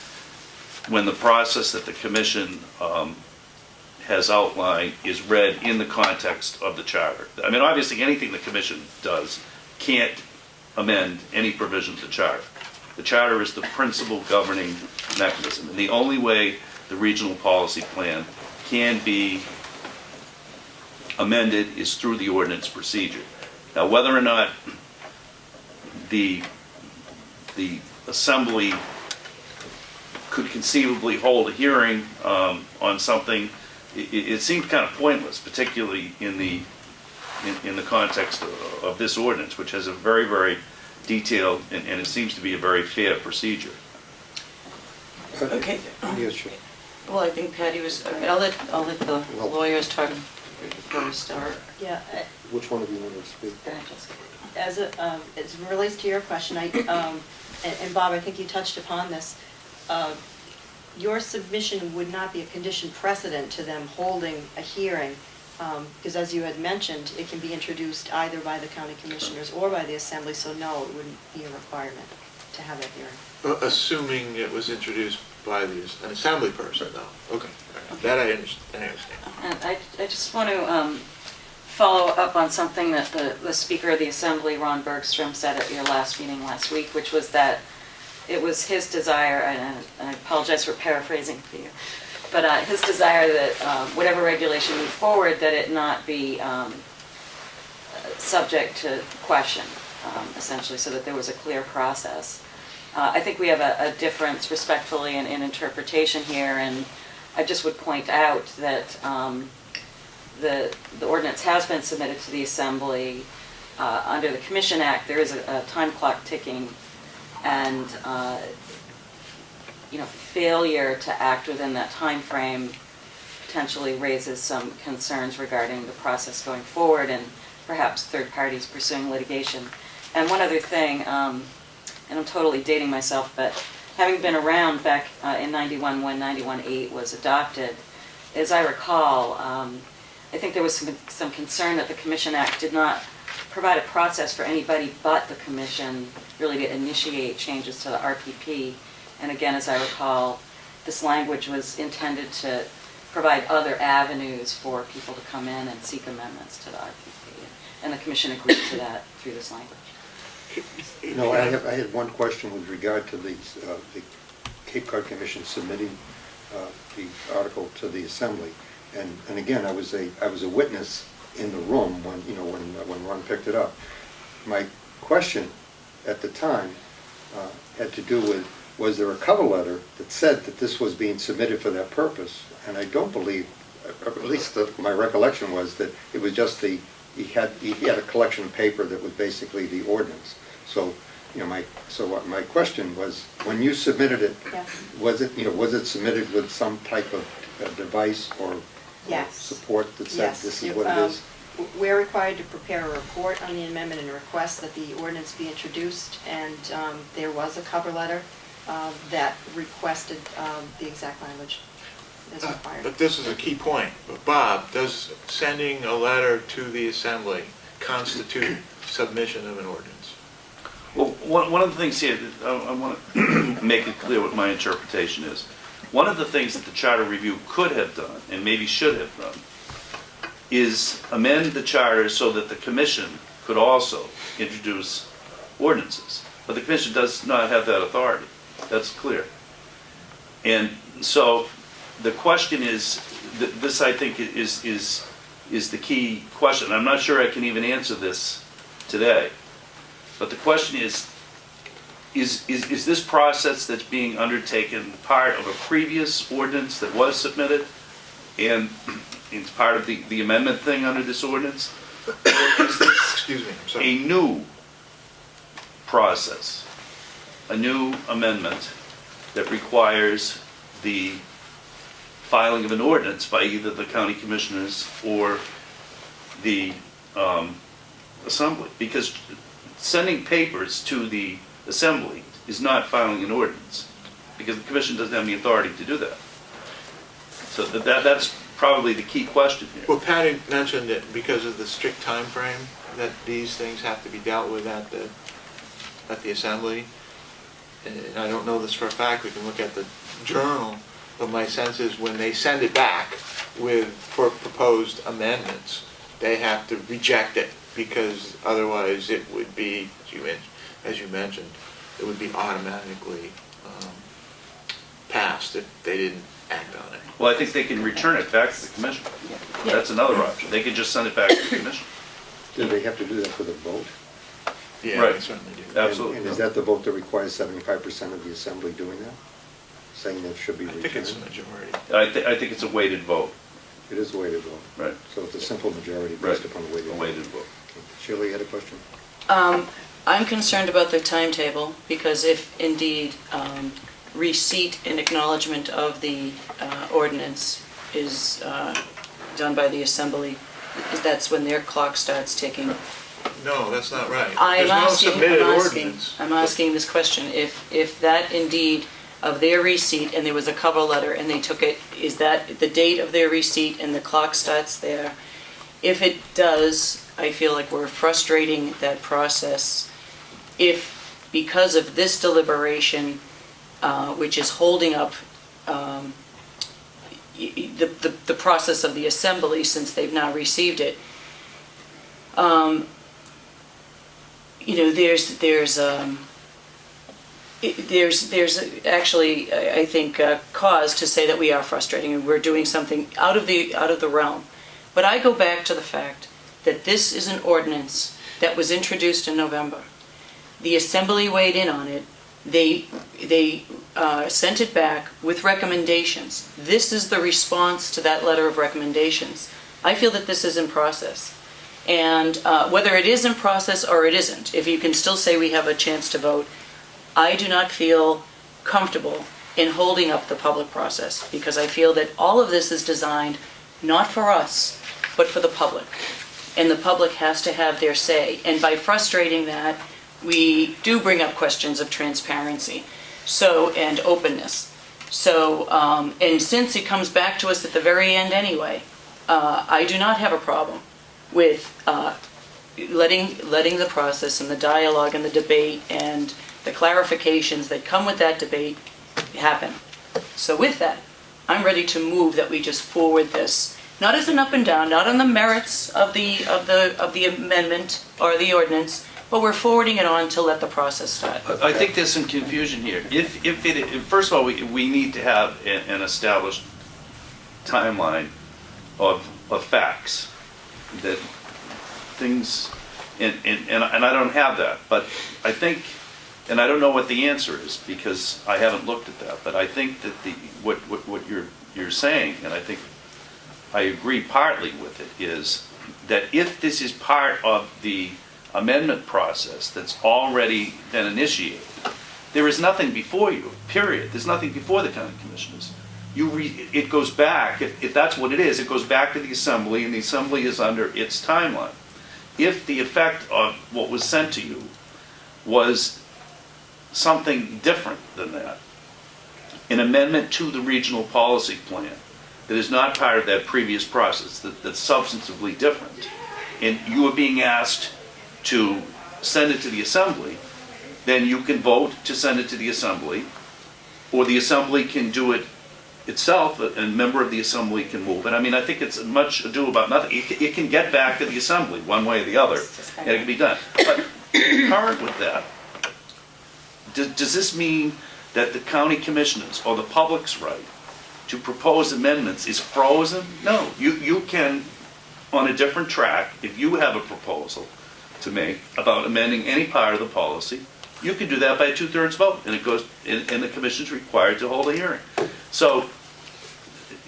S9: when the process that the commission has outlined is read in the context of the charter. I mean, obviously, anything the commission does can't amend any provision of the charter. The charter is the principal governing mechanism, and the only way the regional policy plan can be amended is through the ordinance procedure. Now, whether or not the assembly could conceivably hold a hearing on something, it seemed kind of pointless, particularly in the context of this ordinance, which has a very, very detailed and it seems to be a very fair procedure.
S2: Okay.
S1: Yes, sure.
S2: Well, I think Patty was, I'll let the lawyers talk first, or...
S11: Yeah,
S1: Which one of you wanted to speak?
S11: as it relates to your question, and Bob, I think you touched upon this, your submission would not be a condition precedent to them holding a hearing, because as you had mentioned, it can be introduced either by the county commissioners or by the assembly, so no, it wouldn't be a requirement to have that hearing.
S10: Assuming it was introduced by an assembly person, though. Okay. That I understand.
S6: And I just want to follow up on something that the Speaker of the Assembly, Ron Bergstrom, said at your last meeting last week, which was that it was his desire, and I apologize for paraphrasing for you, but his desire that whatever regulation moved forward, that it not be subject to question. essentially, so that there was a clear process. I think we have a difference respectfully in interpretation here, and I just would point out that the ordinance has been submitted to the Assembly. Under the Commission Act, there is a time clock ticking, and failure to act within that time frame potentially raises some concerns regarding the process going forward and perhaps third parties pursuing litigation. And one other thing, and I'm totally dating myself, but having been around back in 91 when 91-8 was adopted, as I recall, I think there was some concern that the Commission Act did not provide a process for anybody but the Commission really to initiate changes to the RPP. And again, as I recall, this language was intended to provide other avenues for people to come in and seek amendments to the RPP. And the Commission agreed to that through this language.
S1: No, I had one question with regard to the Cape Cod Commission submitting the article to the Assembly. And again, I was a witness in the room when Ron picked it up. My question at the time had to do with, was there a cover letter that said that this was being submitted for that purpose? And I don't believe, at least my recollection was that it was just he had a collection of paper that was basically the ordinance. So my question was, when you submitted it,
S11: Yes.
S1: was it submitted with some type of device or
S11: Yes.
S1: support that said
S11: Yes.
S1: this is what it is?
S11: We're required to prepare a report on the amendment and request that the ordinance be introduced, and there was a cover letter that requested the exact language as required.
S10: But this is a key point. But Bob, does sending a letter to the Assembly constitute submission of an ordinance?
S9: Well, one of the things here, I want to make it clear what my interpretation is. One of the things that the Charter Review could have done, and maybe should have done, is amend the charter so that the Commission could also introduce ordinances. But the Commission does not have that authority. That's clear. And so the question is, this I think is the key question. I'm not sure I can even answer this today. But the question is this process that's being undertaken part of a previous ordinance that was submitted, and it's part of the amendment thing under this ordinance? Or is this
S10: Excuse me, I'm sorry.
S9: a new process, a new amendment that requires the filing of an ordinance by either the county commissioners or the Assembly? Because sending papers to the Assembly is not filing an ordinance, because the Commission doesn't have any authority to do that. So that's probably the key question here.
S10: Well, Patty mentioned that because of the strict time frame that these things have to be dealt with at the Assembly. And I don't know this for a fact, we can look at the journal, but my sense is when they send it back for proposed amendments, they have to reject it, because otherwise it would be, as you mentioned, it would be automatically passed if they didn't act on it.
S9: Well, I think they can return it back to the Commission. That's another option. They could just send it back to the Commission.
S1: Do they have to do that for the vote?
S10: Yeah,
S9: Right.
S10: they certainly do.
S9: Absolutely.
S1: And is that the vote that requires 75% of the Assembly doing that? Saying that it should be
S10: I
S1: returned?
S10: think it's a majority.
S9: I think it's a weighted vote.
S1: It is a weighted vote.
S9: Right.
S1: So it's a simple majority
S9: Right.
S1: based upon the weighted
S9: A
S1: vote.
S9: weighted vote.
S1: Shirley, you had a question?
S2: I'm concerned about the timetable, because if indeed receipt and acknowledgement of the ordinance is done by the Assembly, that's when their clock starts ticking.
S10: No, that's not right.
S2: I'm
S10: There's no submitted ordinance.
S2: I'm asking this question. If that indeed of their receipt, and there was a cover letter, and they took it, is that the date of their receipt and the clock starts there? If it does, I feel like we're frustrating that process. If, because of this deliberation, which is holding up the process of the Assembly, since they've now received it, there's actually, I think, cause to say that we are frustrating and we're doing something out of the realm. But I go back to the fact that this is an ordinance that was introduced in November. The Assembly weighed in on it. They sent it back with recommendations. This is the response to that letter of recommendations. I feel that this is in process. And whether it is in process or it isn't, if you can still say we have a chance to vote, I do not feel comfortable in holding up the public process, because I feel that all of this is designed not for us, but for the public. And the public has to have their say. And by frustrating that, we do bring up questions of transparency and openness. So, and since it comes back to us at the very end anyway, I do not have a problem with letting the process and the dialogue and the debate and the clarifications that come with that debate happen. So with that, I'm ready to move that we just forward this, not as an up and down, not on the merits of the amendment or the ordinance, but we're forwarding it on to let the process start.
S9: I think there's some confusion here. First of all, we need to have an established timeline of facts, that things, and I don't have that, but I think, and I don't know what the answer is because I haven't looked at that, but I think that what you're saying, and I think I agree partly with it, is that if this is part of the amendment process that's already been initiated, there is nothing before you, period. There's nothing before the county commissioners. It goes back, if that's what it is, it goes back to the Assembly, and the Assembly is under its timeline. If the effect of what was sent to you was something different than that, an amendment to the regional policy plan that is not part of that previous process, that's substantively different, and you are being asked to send it to the Assembly, then you can vote to send it to the Assembly, or the Assembly can do it itself, and a member of the Assembly can move it. I mean, I think it's much ado about nothing. It can get back to the Assembly one way or the other, and it can be done. But concurrent with that, does this mean that the county commissioners or the public's right to propose amendments is frozen? No. You can, on a different track, if you have a proposal to make about amending any part of the policy, you can do that by a 2/3 vote, and it goes, and the commission's required to hold a hearing. So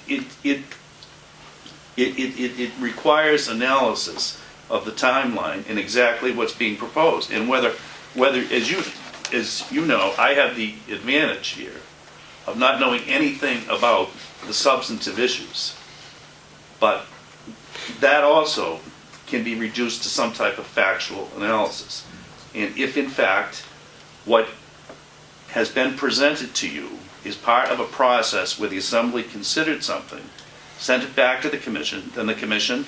S9: it requires analysis of the timeline and exactly what's being proposed, and whether as you know, I have the advantage here of not knowing anything about the substantive issues, but that also can be reduced to some type of factual analysis. And if in fact what has been presented to you is part of a process where the Assembly considered something, sent it back to the Commission, then the Commission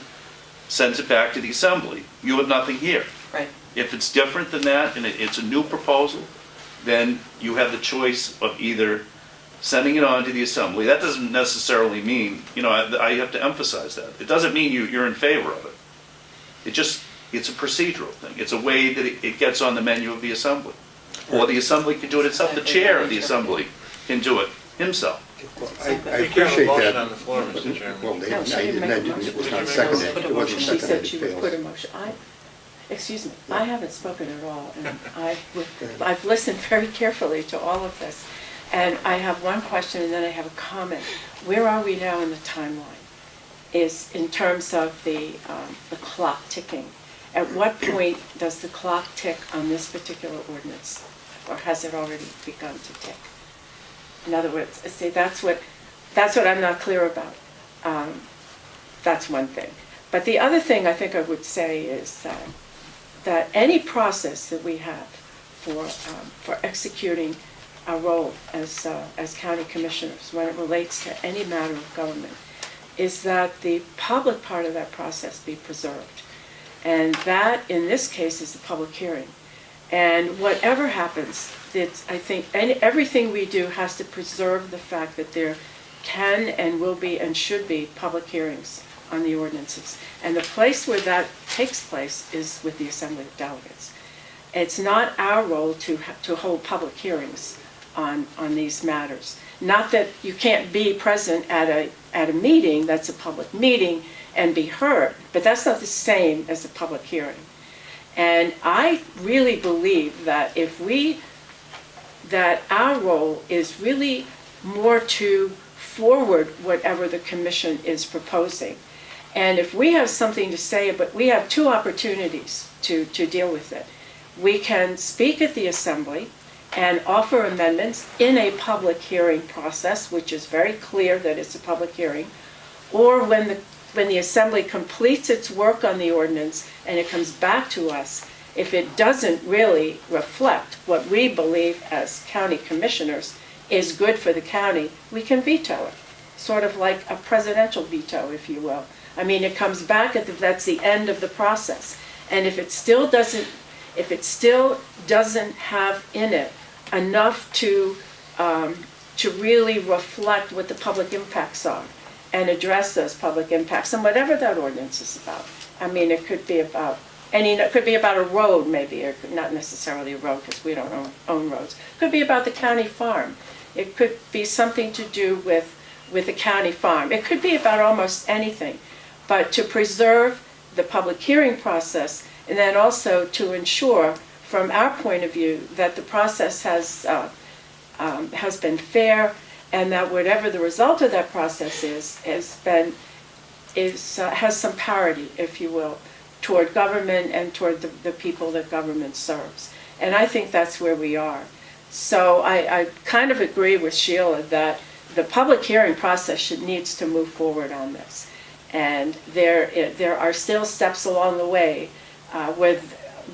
S9: sends it back to the Assembly, you have nothing here.
S2: Right.
S9: If it's different than that and it's a new proposal, then you have the choice of either sending it on to the Assembly. That doesn't necessarily mean, I have to emphasize that. It doesn't mean you're in favor of it. It's a procedural thing. It's a way that it gets on the menu of the Assembly. Or the Assembly can do it itself. The chair of the Assembly can do it himself.
S1: Well, I
S10: think you have a
S1: appreciate
S10: motion
S1: that.
S10: on the floor, Mr. Chairman.
S1: Well,
S5: No, she didn't make a motion.
S1: it was not
S10: She didn't make a
S1: seconded.
S10: motion.
S1: It wasn't
S5: She
S1: seconded.
S5: said
S1: It
S5: she would
S1: fails.
S5: put a motion. Excuse me, I haven't spoken at all, and I've listened very carefully to all of this. And I have one question and then I have a comment. Where are we now in the timeline? Is in terms of the clock ticking. At what point does the clock tick on this particular ordinance? Or has it already begun to tick? In other words, see, that's what I'm not clear about. That's one thing. But the other thing I think I would say is that any process that we have for executing our role as county commissioners when it relates to any matter of government is that the public part of that process be preserved. And that, in this case, is the public hearing. And whatever happens, I think everything we do has to preserve the fact that there can and will be and should be public hearings on the ordinances. And the place where that takes place is with the Assembly of Delegates. It's not our role to hold public hearings on these matters. Not that you can't be present at a meeting that's a public meeting and be heard, but that's not the same as a public hearing. And I really believe that that our role is really more to forward whatever the commission is proposing. And if we have something to say, but we have two opportunities to deal with it. We can speak at the Assembly and offer amendments in a public hearing process, which is very clear that it's a public hearing, or when the Assembly completes its work on the ordinance and it comes back to us, if it doesn't really reflect what we believe as county commissioners is good for the county, we can veto it. Sort of like a presidential veto, if you will. I mean, it comes back that's the end of the process. And if it still doesn't have in it enough to really reflect what the public impacts are and address those public impacts and whatever that ordinance is about. I mean, it could be about it could be about a road, maybe, or not necessarily a road because we don't own roads. It could be about the county farm. It could be something to do with the county farm. It could be about almost anything. But to preserve the public hearing process, and then also to ensure, from our point of view, that the process has been fair, and that whatever the result of that process has some parity, if you will, toward government and toward the people that government serves. And I think that's where we are. So I kind of agree with Sheila that the public hearing process needs to move forward on this. And there are still steps along the way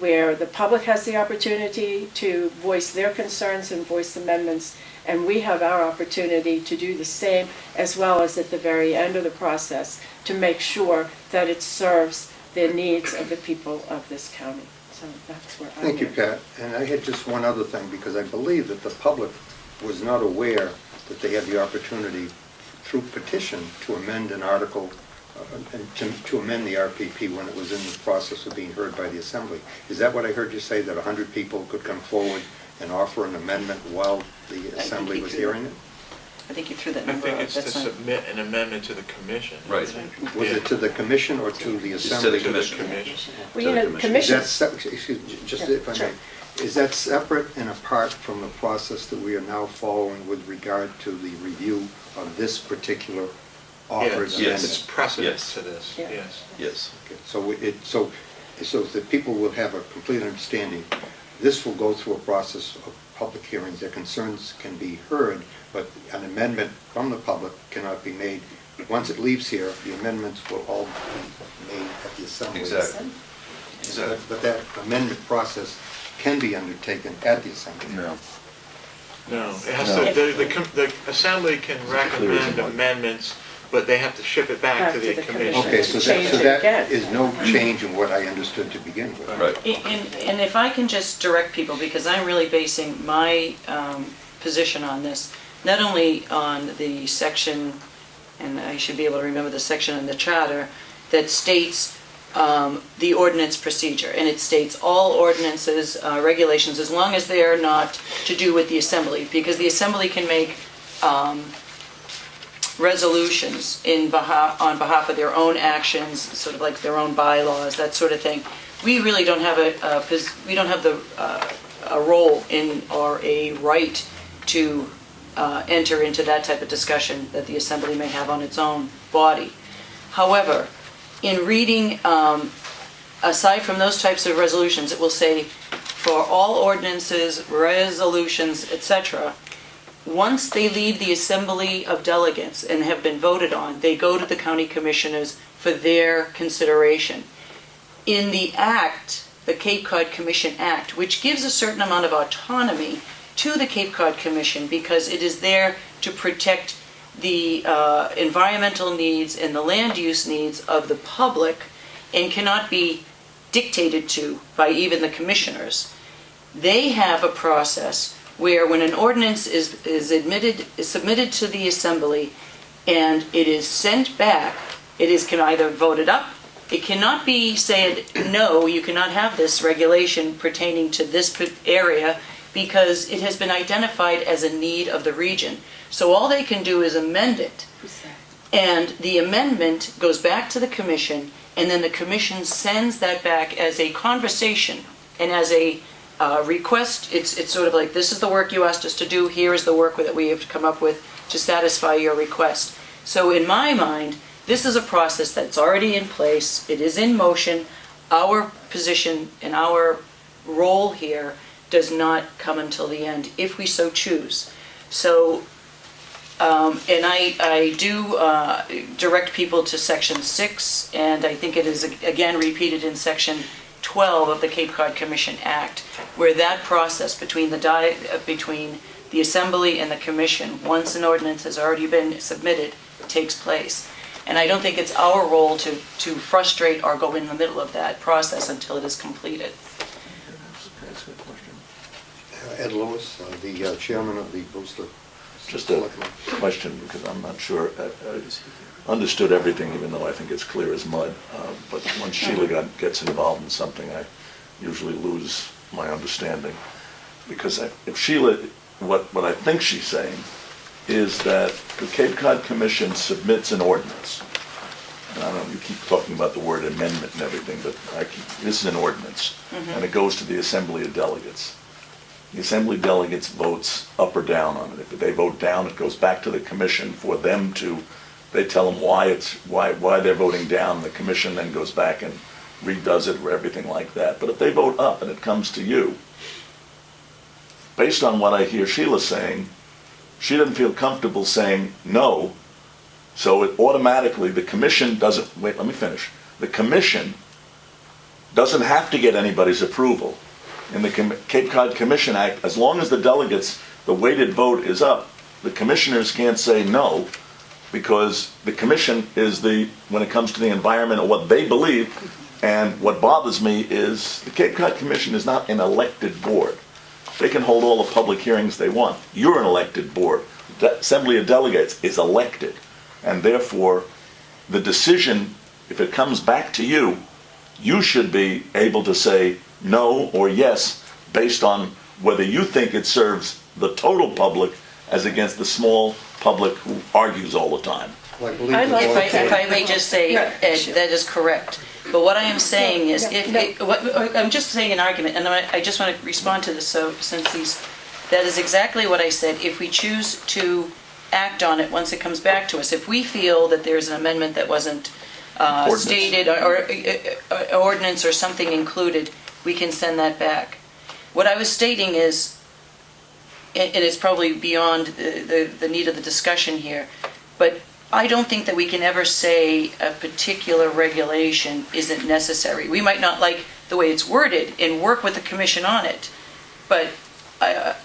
S5: where the public has the opportunity to voice their concerns and voice amendments, and we have our opportunity to do the same, as well as at the very end of the process to make sure that it serves the needs of the people of this county. So that's where I'm
S1: Thank you,
S5: at.
S1: Pat. And I had just one other thing, because I believe that the public was not aware that they had the opportunity through petition to amend an article, and to amend the RPP when it was in the process of being heard by the Assembly. Is that what I heard you say, that 100 people could come forward and offer an amendment while the Assembly was hearing it?
S2: I think you threw that
S10: I
S2: number
S10: think
S2: out.
S10: it's to
S2: That's not-
S10: submit an amendment to the commission.
S9: Right.
S1: Was it to the commission or to the Assembly?
S9: to the commission.
S5: Well, you know,
S9: To the
S1: Is
S5: commission,
S1: that, excuse me, just
S5: Yeah,
S1: if I
S5: sure.
S1: may, is that separate and apart from the process that we are now following with regard to the review of this particular offered
S10: Yes,
S9: Yes.
S10: it's
S1: amendment?
S10: precedent
S9: Yes.
S10: to this,
S5: Yeah.
S10: yes.
S9: Yes.
S1: Okay, so that people will have a complete understanding, this will go through a process of public hearings, their concerns can be heard, but an amendment from the public cannot be made. Once it leaves here, the amendments will all be made at the Assembly.
S9: Exactly. Exactly.
S1: But that amendment process can be undertaken at the Assembly.
S9: No.
S10: No, it has to, the Assembly can recommend amendments, but they have to ship it back to the commission.
S1: Okay, so
S5: Change it
S1: that
S5: again.
S1: is no change in what I understood to begin with.
S9: Right.
S2: And if I can just direct people, because I'm really basing my position on this, not only on the section, and I should be able to remember the section in the charter, that states the ordinance procedure, and it states all ordinances, regulations, as long as they are not to do with the Assembly, because the Assembly can make resolutions on behalf of their own actions, sort of like their own bylaws, that sort of thing. We really don't have a role in or a right to enter into that type of discussion that the Assembly may have on its own body. However, in reading, aside from those types of resolutions, it will say, for all ordinances, resolutions, etc., once they leave the Assembly of Delegates and have been voted on, they go to the county commissioners for their consideration. In the Act, the Cape Cod Commission Act, which gives a certain amount of autonomy to the Cape Cod Commission because it is there to protect the environmental needs and the land use needs of the public and cannot be dictated to by even the commissioners. They have a process where when an ordinance is submitted to the Assembly and it is sent back, can either voted up, it cannot be said, no, you cannot have this regulation pertaining to this area because it has been identified as a need of the region. So all they can do is amend it. And the amendment goes back to the commission, and then the commission sends that back as a conversation and as a request. It's sort of like, this is the work you asked us to do, here is the work that we have to come up with to satisfy your request. So in my mind, this is a process that's already in place, it is in motion. Our position and our role here does not come until the end, if we so choose. So, and I do direct people to Section 6, and I think it is again repeated in Section 12 of the Cape Cod Commission Act, where that process between the Assembly and the Commission, once an ordinance has already been submitted, takes place. And I don't think it's our role to frustrate or go in the middle of that process until it is completed.
S1: Ed Lewis, the chairman of the Brewster.
S12: Just a question, because I'm not sure. I understood everything, even though I think it's clear as mud. But once Sheila gets involved in something, I usually lose my understanding. Because if Sheila, what I think she's saying is that the Cape Cod Commission submits an ordinance. And I don't know, you keep talking about the word amendment and everything, but this is an ordinance. And it goes to the Assembly of Delegates. The Assembly of Delegates votes up or down on it. If they vote down, it goes back to the commission for them to, they tell them why they're voting down. The commission then goes back and redoes it or everything like that. But if they vote up and it comes to you, based on what I hear Sheila saying, she doesn't feel comfortable saying no, so it automatically, the commission doesn't, wait, let me finish. The commission doesn't have to get anybody's approval. In the Cape Cod Commission Act, as long as the delegates, the weighted vote is up, the commissioners can't say no, because the commission is when it comes to the environment or what they believe, and what bothers me is the Cape Cod Commission is not an elected board. They can hold all the public hearings they want. You're an elected board. The Assembly of Delegates is elected, and therefore the decision, if it comes back to you, you should be able to say no or yes based on whether you think it serves the total public as against the small public who argues all the time.
S1: Well, I believe
S2: If I may just say, Ed, that is correct. But what I am saying is, I'm just saying an argument, and I just want to respond to this, so since that is exactly what I said. If we choose to act on it once it comes back to us, if we feel that there's an amendment that wasn't stated, or ordinance or something included, we can send that back. What I was stating is, and it's probably beyond the need of the discussion here, but I don't think that we can ever say a particular regulation isn't necessary. We might not like the way it's worded and work with the commission on it, but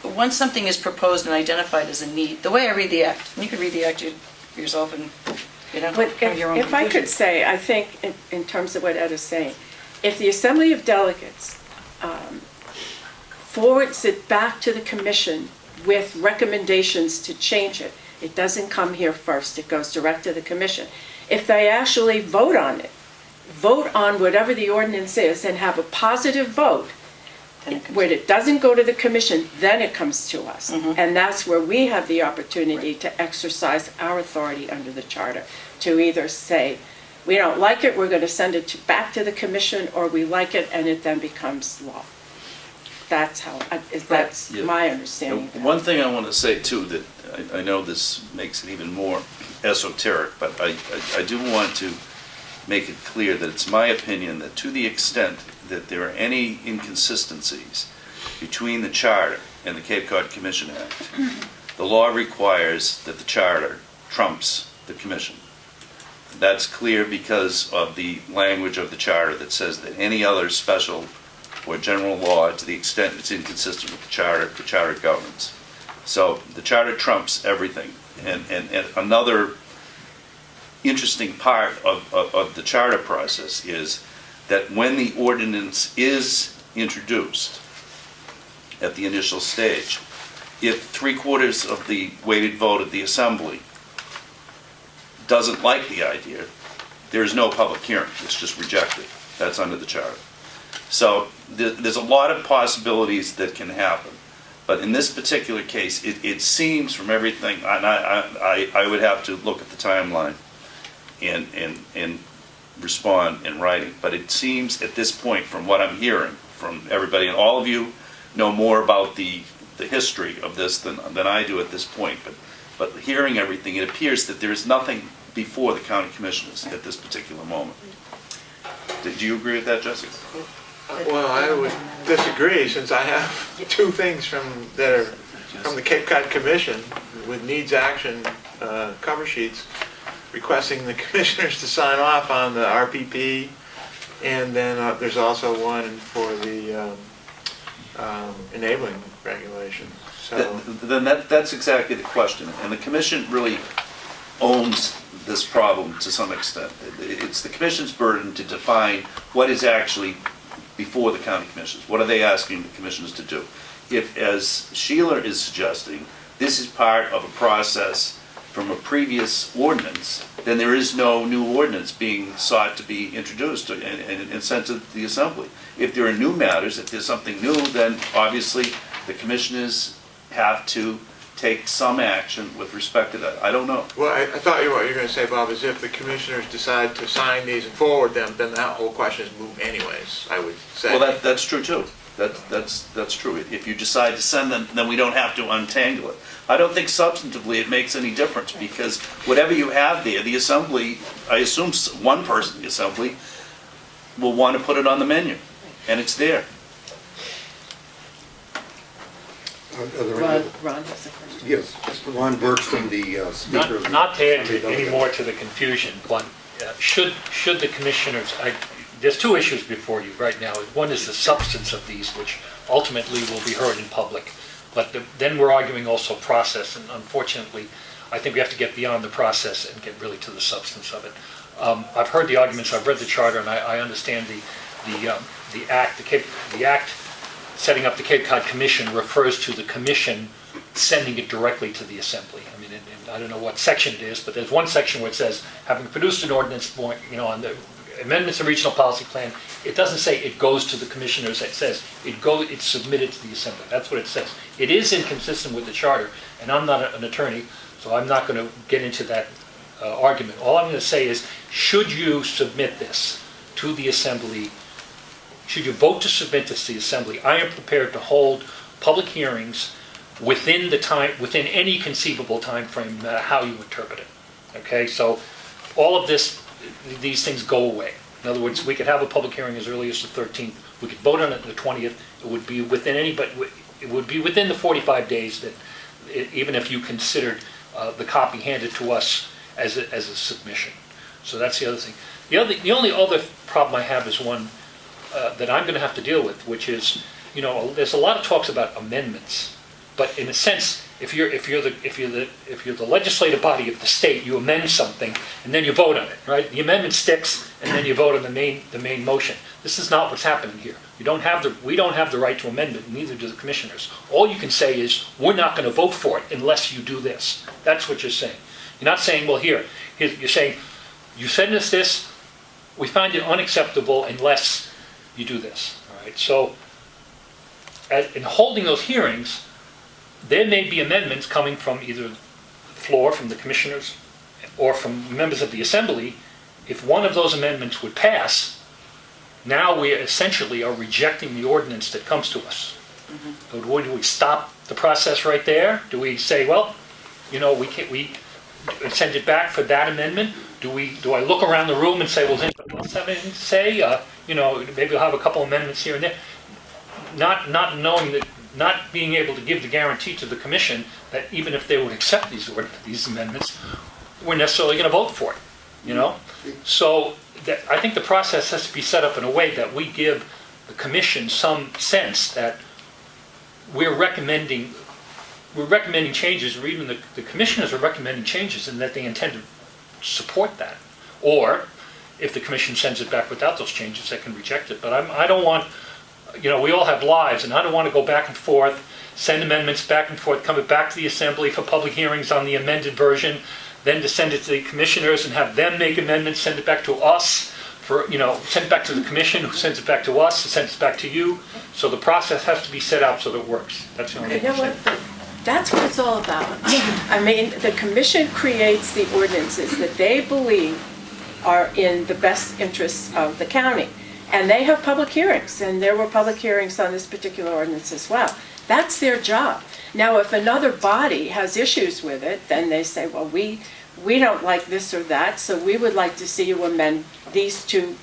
S2: once something is proposed and identified as a need, the way I read the act, and you can read the act yourself and
S5: But
S2: have your own
S5: if I could
S2: conclusions.
S5: say, I think in terms of what Ed is saying, if the Assembly of Delegates forwards it back to the commission with recommendations to change it, it doesn't come here first, it goes direct to the commission. If they actually vote on it, vote on whatever the ordinance is and have a positive vote, when it doesn't go to the commission, then it comes to us. And that's where we have the opportunity to exercise our authority under the charter, to either say, we don't like it, we're going to send it back to the commission, or we like it and it then becomes law. That's my understanding.
S9: One thing I want to say too, that I know this makes it even more esoteric, but I do want to make it clear that it's my opinion that to the extent that there are any inconsistencies between the Charter and the Cape Cod Commission Act, the law requires that the Charter trumps the Commission. That's clear because of the language of the Charter that says that any other special or general law, to the extent it's inconsistent with the Charter governs. So the Charter trumps everything. And another interesting part of the Charter process is that when the ordinance is introduced at the initial stage, if 3/4 of the weighted vote of the Assembly doesn't like the idea, there is no public hearing. It's just rejected. That's under the Charter. So there's a lot of possibilities that can happen. But in this particular case, it seems from everything, and I would have to look at the timeline, and respond in writing. But it seems at this point, from what I'm hearing from everybody, and all of you know more about the history of this than I do at this point, but hearing everything, it appears that there is nothing before the county commissioners at this particular moment. Do you agree with that, Jessica?
S10: Well, I would disagree, since I have two things that are from the Cape Cod Commission with needs action cover sheets requesting the commissioners to sign off on the RPP, and then there's also one for the enabling regulations. So
S9: Then that's exactly the question, and the commission really owns this problem to some extent. It's the commission's burden to define what is actually before the county commissioners. What are they asking the commissioners to do? If, as Sheila is suggesting, this is part of a process from a previous ordinance, then there is no new ordinance being sought to be introduced and sent to the assembly. If there are new matters, if there's something new, then obviously the commissioners have to take some action with respect to that. I don't know.
S10: well, I thought what you were going to say, Bob, is if the commissioners decide to sign these and forward them, then that whole question is moved anyways, I would say.
S9: Well, that's true too. That's true. If you decide to send them, then we don't have to untangle it. I don't think substantively it makes any difference, because whatever you have there, the assembly, I assume one person in the assembly will want to put it on the menu, and it's there.
S1: Are there any-
S5: Ron has a question.
S1: Yes, Ron Bergstrom, the Speaker. of the
S13: Not to add
S1: Assembly of
S13: any
S1: Delegates.
S13: more to the confusion, but should the commissioners, there's two issues before you right now. One is the substance of these, which ultimately will be heard in public. But then we're arguing also process, and unfortunately, I think we have to get beyond the process and get really to the substance of it. I've heard the arguments, I've read the charter, and I understand the act setting up the Cape Cod Commission refers to the commission sending it directly to the assembly. I mean, I don't know what section it is, but there's one section where it says, having produced an ordinance, on the amendments of regional policy plan, it doesn't say it goes to the commissioners, it says it's submitted to the assembly. That's what it says. It is inconsistent with the charter, and I'm not an attorney, so I'm not going to get into that argument. All I'm going to say is, should you submit this to the assembly, should you vote to submit this to the assembly, I am prepared to hold public hearings within any conceivable time frame, no matter how you interpret it. Okay, so all of these things go away. In other words, we could have a public hearing as early as the 13th. We could vote on it on the 20th. It would be within the 45 days that, even if you considered the copy handed to us as a submission. So that's the other thing. The only other problem I have is one that I'm going to have to deal with, which is, there's a lot of talks about amendments, but in a sense, if you're the legislative body of the state, you amend something and then you vote on it, right? The amendment sticks and then you vote on the main motion. This is not what's happening here. We don't have the right to amend it, neither do the commissioners. All you can say is, we're not going to vote for it unless you do this. That's what you're saying. You're not saying, well, you're saying, you send us this, we find it unacceptable unless you do this. All right. So, in holding those hearings, there may be amendments coming from either the floor, from the commissioners, or from members of the assembly. If one of those amendments would pass, now we essentially are rejecting the ordinance that comes to us. Mm-hmm. So do we stop the process right there? Do we say, well, we send it back for that amendment? Do I look around the room and say, well, does anybody else have anything to say? Maybe I'll have a couple amendments here and there. Not knowing that, not being able to give the guarantee to the commission that even if they would accept these amendments, we're necessarily going to vote for it. So I think the process has to be set up in a way that we give the commission some sense that we're recommending changes, or even the commissioners are recommending changes, and that they intend to support that. Or if the commission sends it back without those changes, they can reject it. But I don't want, we all have lives, and I don't want to go back and forth, send amendments back and forth, come back to the assembly for public hearings on the amended version, then to send it to the commissioners and have them make amendments, send it back to us, send it back to the commission, who sends it back to us, sends it back to you. So the process has to be set out so that it works. That's the only thing.
S5: You know what? That's what it's all about. I mean, the commission creates the ordinances that they believe are in the best interests of the county. And they have public hearings, and there were public hearings on this particular ordinance as well. That's their job. Now, if another body has issues with it, then they say, well, we don't like this or that, so we would like to see you amend these two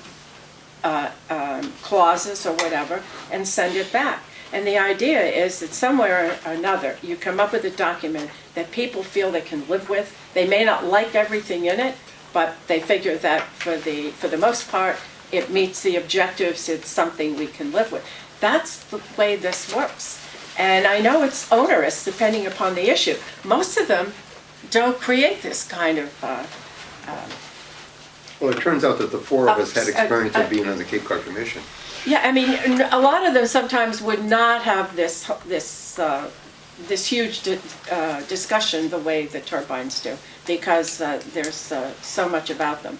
S5: clauses or whatever, and send it back. And the idea is that somewhere or another, you come up with a document that people feel they can live with. They may not like everything in it, but they figure that for the most part, it meets the objectives, it's something we can live with. That's the way this works. And I know it's onerous depending upon the issue. Most of them don't create this kind of
S1: Well, it turns out that the four of us had experience of being on the Cape Cod Commission.
S5: yeah, I mean, a lot of them sometimes would not have this huge discussion the way the turbines do, because there's so much about them.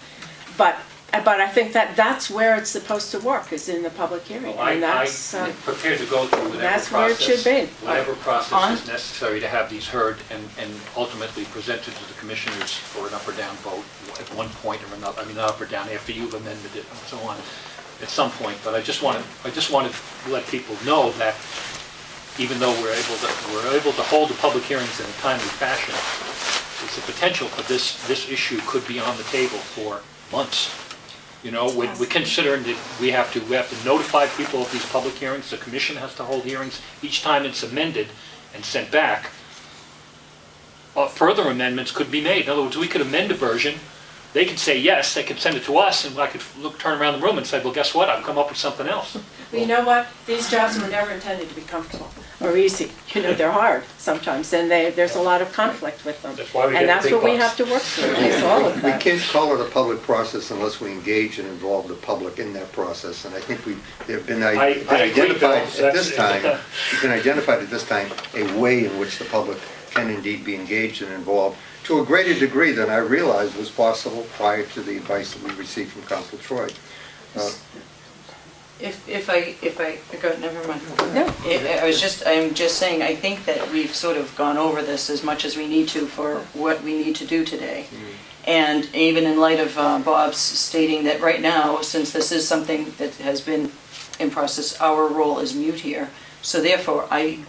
S5: But I think that's where it's supposed to work, is in the public hearing.
S13: Well,
S5: And that's,
S13: I'm prepared to go through whatever
S5: that's where it
S13: process,
S5: should be.
S13: whatever process is necessary to have these heard and ultimately presented to the commissioners for an up or down vote at one point or another. I mean, not up or down after you've amended it and so on at some point. But I just wanted to let people know that even though we're able to hold the public hearings in a timely fashion, there's the potential for this issue could be on the table for months. You know, we're considering that we have to notify people of these public hearings. The commission has to hold hearings each time it's amended and sent back. Further amendments could be made. In other words, we could amend a version. They could say yes, they could send it to us, and I could turn around the room and say, well, guess what? I've come up with something else.
S5: Well, you know what? These jobs were never intended to be comfortable or easy. You know, they're hard sometimes, and there's a lot of conflict with them.
S13: That's why we get
S5: And that's
S13: the big
S5: what we
S13: bucks.
S5: have to work through, is all of
S1: We
S5: that.
S1: can't call it a public process unless we engage and involve the public in that process. And I think they've been
S13: I agree, Bill.
S1: identified at this
S13: That's-
S1: time, it's been identified at this time, a way in which the public can indeed be engaged and involved to a greater degree than I realized was possible prior to the advice that we received from Council Troy.
S2: If I go, never mind.
S5: No.
S2: I'm just saying, I think that we've sort of gone over this as much as we need to for what we need to do today. And even in light of Bob's stating that right now, since this is something that has been in process, our role is mute here. So therefore, I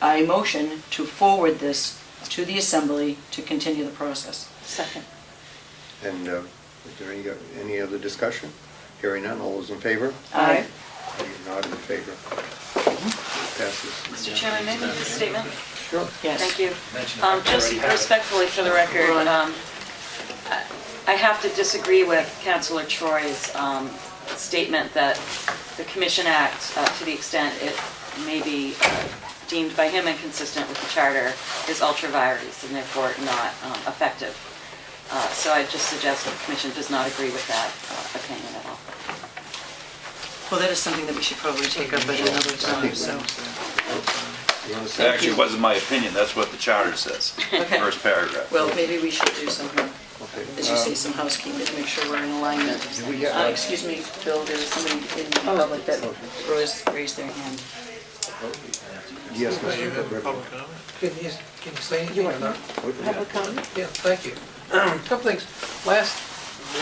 S2: motion to forward this to the Assembly to continue the process.
S5: Second.
S1: And is there any other discussion? Hearing none, all those in favor?
S2: Aye.
S1: I nod in favor. Passes.
S6: Mr. Chairman, may I make a statement?
S1: Sure.
S2: Yes.
S6: Thank you.
S13: Mention it.
S6: Just
S13: Already have it.
S6: respectfully for the record, I have to disagree with Councilor Troy's statement that the Commission Act, to the extent it may be deemed by him inconsistent with the Charter, is ultra vires and therefore not effective. So I just suggest that the Commission does not agree with that opinion at all.
S2: Well, that is something that we should probably take up at another time, so.
S1: You want to
S9: It
S1: say?
S9: actually wasn't my opinion, that's what the charter says,
S2: Okay.
S9: first paragraph.
S2: Well, maybe we should do some,
S1: Okay.
S2: as you say, some housekeeping to make sure we're in alignment.
S1: Do we have-
S2: Excuse me, Bill, there was somebody in the public that raised their hand.
S1: Yes,
S10: Do you have
S1: Mr.
S10: public comment?
S3: Can you say anything or not?
S5: Have a comment?
S3: Yeah, thank you. A couple things. Last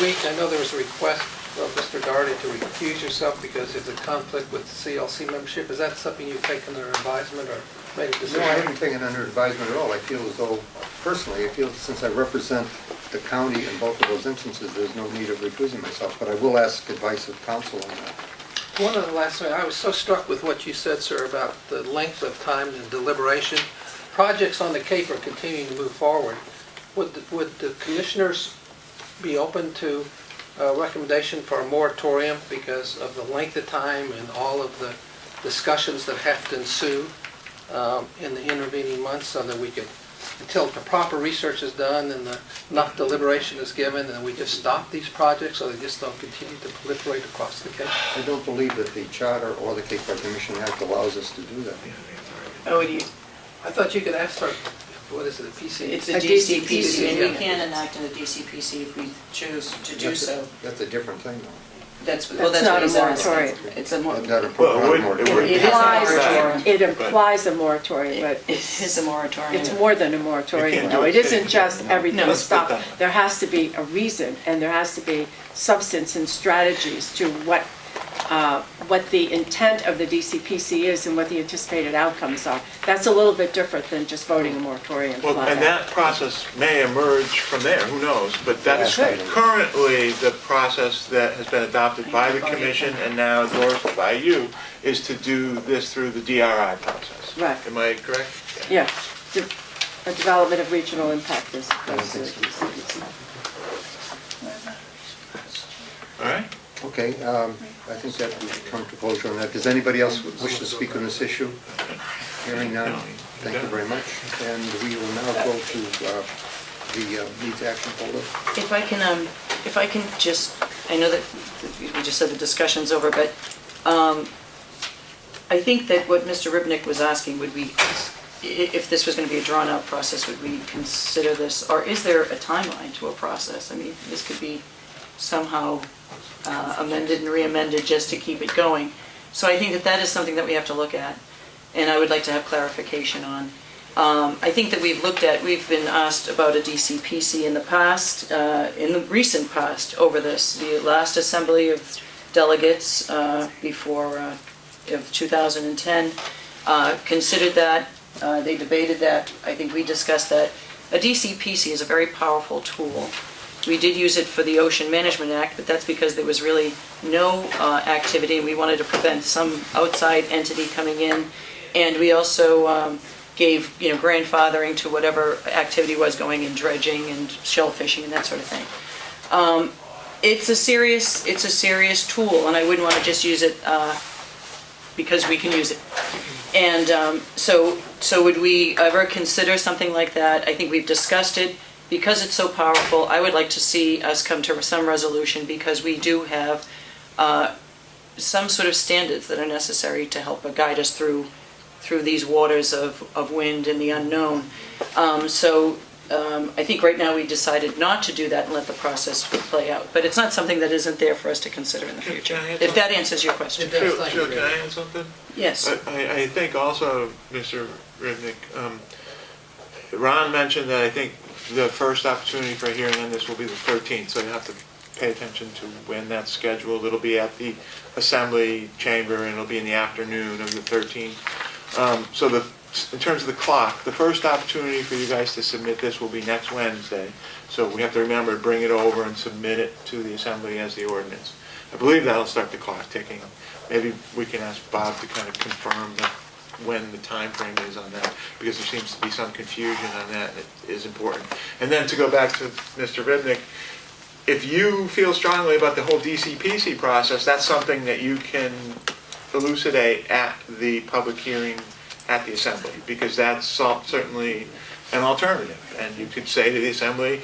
S3: week, I know there was a request of Mr. Doherty to recuse yourself because there's a conflict with CLC membership. Is that something you've taken under advisement or made a decision?
S1: No, I haven't taken under advisement at all. I feel as though, personally, I feel since I represent the county in both of those instances, there's no need of recusing myself, but I will ask advice of council on that.
S3: One of the last things, I was so struck with what you said, sir, about the length of time and deliberation. Projects on the Cape are continuing to move forward. Would the commissioners be open to a recommendation for a moratorium because of the length of time and all of the discussions that have to ensue in the intervening months, so that we could, until the proper research is done and enough deliberation is given, and we just stop these projects so they just don't continue to proliferate across the Cape?
S1: I don't believe that the Charter or the Cape Cod Commission Act allows us to do that.
S2: Oh, do you?
S3: I thought you could ask for, what is it, a PC?
S2: It's a
S5: A
S2: DCPC, and we
S3: yeah.
S2: can enact a DCPC if we choose to do so.
S1: That's a different thing, though.
S2: That's
S5: That's
S2: what
S5: not a
S2: he's asking.
S5: moratorium.
S2: It's a
S1: Not
S2: moratorium.
S1: a
S10: Well, it
S1: moratorium.
S10: would
S5: It
S2: is a
S5: implies,
S2: moratorium.
S5: it implies a moratorium, but
S2: It is a moratorium.
S5: it's more than a
S10: You
S5: moratorium,
S10: can't
S5: though.
S10: do
S5: It
S10: it.
S5: isn't just everything
S2: No.
S5: is
S10: Let's put
S5: stopped.
S10: that.
S5: There has to be a reason, and there has to be substance and strategies to what the intent of the DCPC is and what the anticipated outcomes are. That's a little bit different than just voting a moratorium.
S10: Well,
S5: flat
S10: and
S5: out.
S10: that process may emerge from there, who knows? But that's
S5: Right.
S10: currently the process that has been adopted by the commission and now endorsed by you, is to do this through the DRI process.
S5: Right.
S10: Am I correct?
S5: Yeah, a development of regional impact is opposed to DCPC.
S10: All right?
S1: Okay, I think that we've come to closure on that. Does anybody else wish to speak on this issue? Hearing none, thank you very much. And we will now go to the needs action folder.
S2: If I can just, I know that we just said the discussion's over, but I think that what Mr. Ribnick was asking, would we, if this was going to be a drawn-out process, would we consider this, or is there a timeline to a process? I mean, this could be somehow amended and re-amended just to keep it going. So I think that that is something that we have to look at, and I would like to have clarification on. I think that we've been asked about a DCPC in the past, in the recent past, over this. The last Assembly of Delegates before of 2010 considered that. They debated that. I think we discussed that. A DCPC is a very powerful tool. We did use it for the Ocean Management Act, but that's because there was really no activity, and we wanted to prevent some outside entity coming in. And we also gave, grandfathering to whatever activity was going in dredging and shellfishing and that sort of thing. It's a serious tool, and I wouldn't want to just use it because we can use it. And so would we ever consider something like that? I think we've discussed it. Because it's so powerful, I would like to see us come to some resolution, because we do have some sort of standards that are necessary to help guide us through these waters of wind and the unknown. I think right now we decided not to do that and let the process play out. But it's not something that isn't there for us to consider in the future, if that answers your question.
S10: Sheila, can I add something?
S2: Yes.
S10: I think also, Mr. Ribnick, Ron mentioned that I think the first opportunity for a hearing on this will be the 13th, so you have to pay attention to when that's scheduled. It'll be at the Assembly Chamber, and it'll be in the afternoon of the 13th. In terms of the clock, the first opportunity for you guys to submit this will be next Wednesday. So we have to remember to bring it over and submit it to the Assembly as the ordinance. I believe that'll start the clock ticking. Maybe we can ask Bob to kind of confirm when the time frame is on that, because there seems to be some confusion on that, and it is important. And then to go back to Mr. Ribnick, if you feel strongly about the whole DCPC process, that's something that you can elucidate at the public hearing at the Assembly, because that's certainly an alternative. And you could say to the Assembly,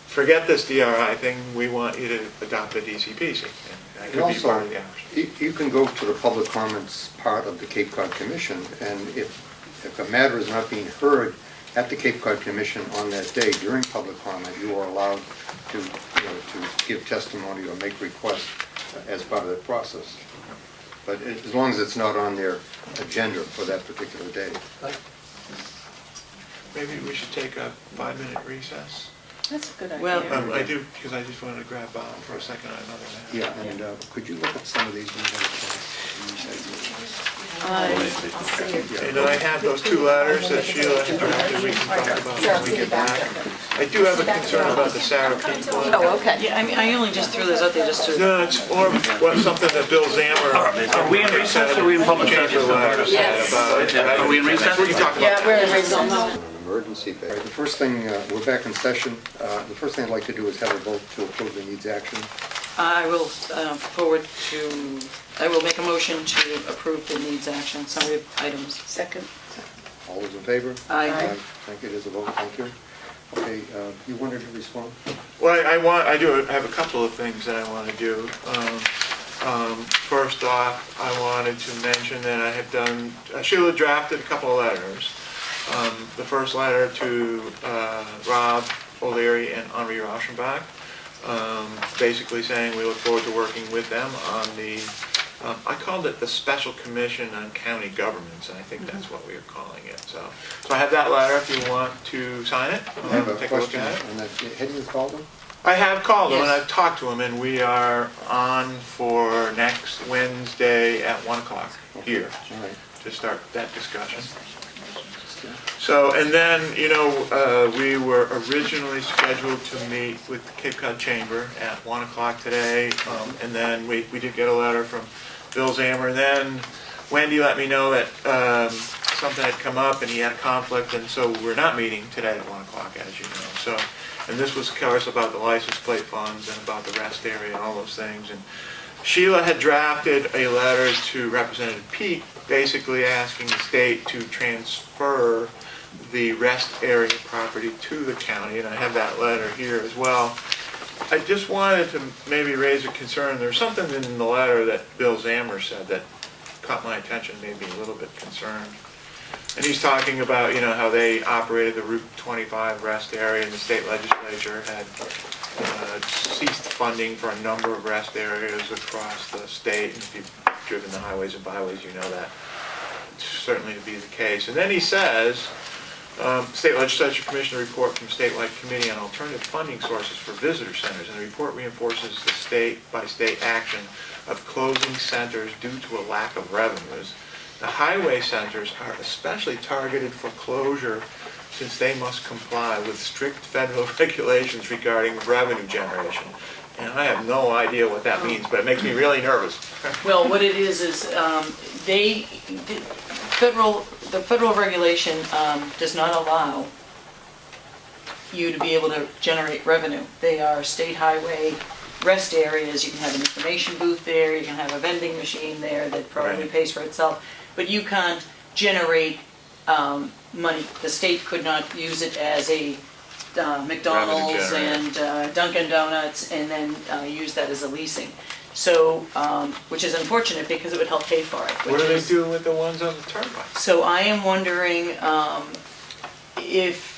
S10: forget this DRI thing, we want you to adopt the DCPC. And that could be part of the option.
S1: You can go to the public comments part of the Cape Cod Commission, and if a matter is not being heard at the Cape Cod Commission on that day during public comment, you are allowed to give testimony or make requests as part of that process. But as long as it's not on their agenda for that particular day.
S10: Maybe we should take a 5-minute recess.
S5: That's a good idea.
S2: Well,
S10: I do, because I just wanted to grab Bob for a second on another matter.
S1: Yeah, and could you look at some of these?
S10: And I have those 2 letters that Sheila had drafted, we can talk about when we get back. I do have a concern about the Sarah Peak one.
S5: Oh, okay.
S2: Yeah, I mean, I only just threw those out there just to...
S10: No, it's more of something that Bill Zammer...
S9: Are we in recess or are we in public session?
S5: Yes.
S9: Are we in recess?
S10: We can talk about
S5: Yeah, we're in
S10: that.
S5: recess.
S1: Emergency pay. The first thing, we're back in session. The first thing I'd like to do is have a vote to approve the needs action.
S2: I will I will make a motion to approve the needs action, summary of items.
S5: Second.
S1: All those in favor?
S2: Aye.
S1: Thank you, there's a vote, thank you. Okay, you wanted to respond?
S10: Well, I have a couple of things that I want to do. First off, I wanted to mention that I have done, Sheila drafted a couple of letters. The first letter to Rob O'Leary and Henri Rauschenbach. basically saying we look forward to working with them on the, I called it the Special Commission on County Governments, and I think that's what we are calling it. So I have that letter if you want to sign it.
S1: I have a
S10: Take a look
S1: question,
S10: at it.
S1: and had you called them?
S10: I have called them and
S2: Yes.
S10: I've talked to them, and we are on for next Wednesday at 1 o'clock here
S1: All right.
S10: to start that discussion. So, and then, we were originally scheduled to meet with the Cape Cod Chamber at 1 o'clock today, and then we did get a letter from Bill Zammer, and then Wendy let me know that something had come up and he had a conflict, and so we're not meeting today at 1 o'clock, as you know. So, and this was, of course, about the license plate funds and about the rest area and all those things. And Sheila had drafted a letter to Representative Peake, basically asking the state to transfer the rest area property to the county, and I have that letter here as well. I just wanted to maybe raise a concern. There's something in the letter that Bill Zammer said that caught my attention, made me a little bit concerned. And he's talking about, how they operated the Route 25 rest area, and the state legislature had ceased funding for a number of rest areas across the state. And if you've driven the highways and byways, you know that certainly to be the case. And then he says, State Legislature Commissioner report from Statewide Committee on Alternative Funding Sources for Visitor Centers, and the report reinforces the state-by-state action of closing centers due to a lack of revenues. The highway centers are especially targeted for closure since they must comply with strict federal regulations regarding revenue generation. And I have no idea what that means, but it makes me really nervous.
S2: Well, what it is the federal regulation does not allow you to be able to generate revenue. They are state highway rest areas. You can have an information booth there, you can have a vending machine there that probably
S10: Right.
S2: pays for itself, but you can't generate money. The state could not use it as a McDonald's
S10: Revenue
S2: and Dunkin' Donuts and then use that as a leasing. So, which is unfortunate because it would help pay for it.
S10: What do they do with the ones on the turnpike?
S2: So I am wondering if,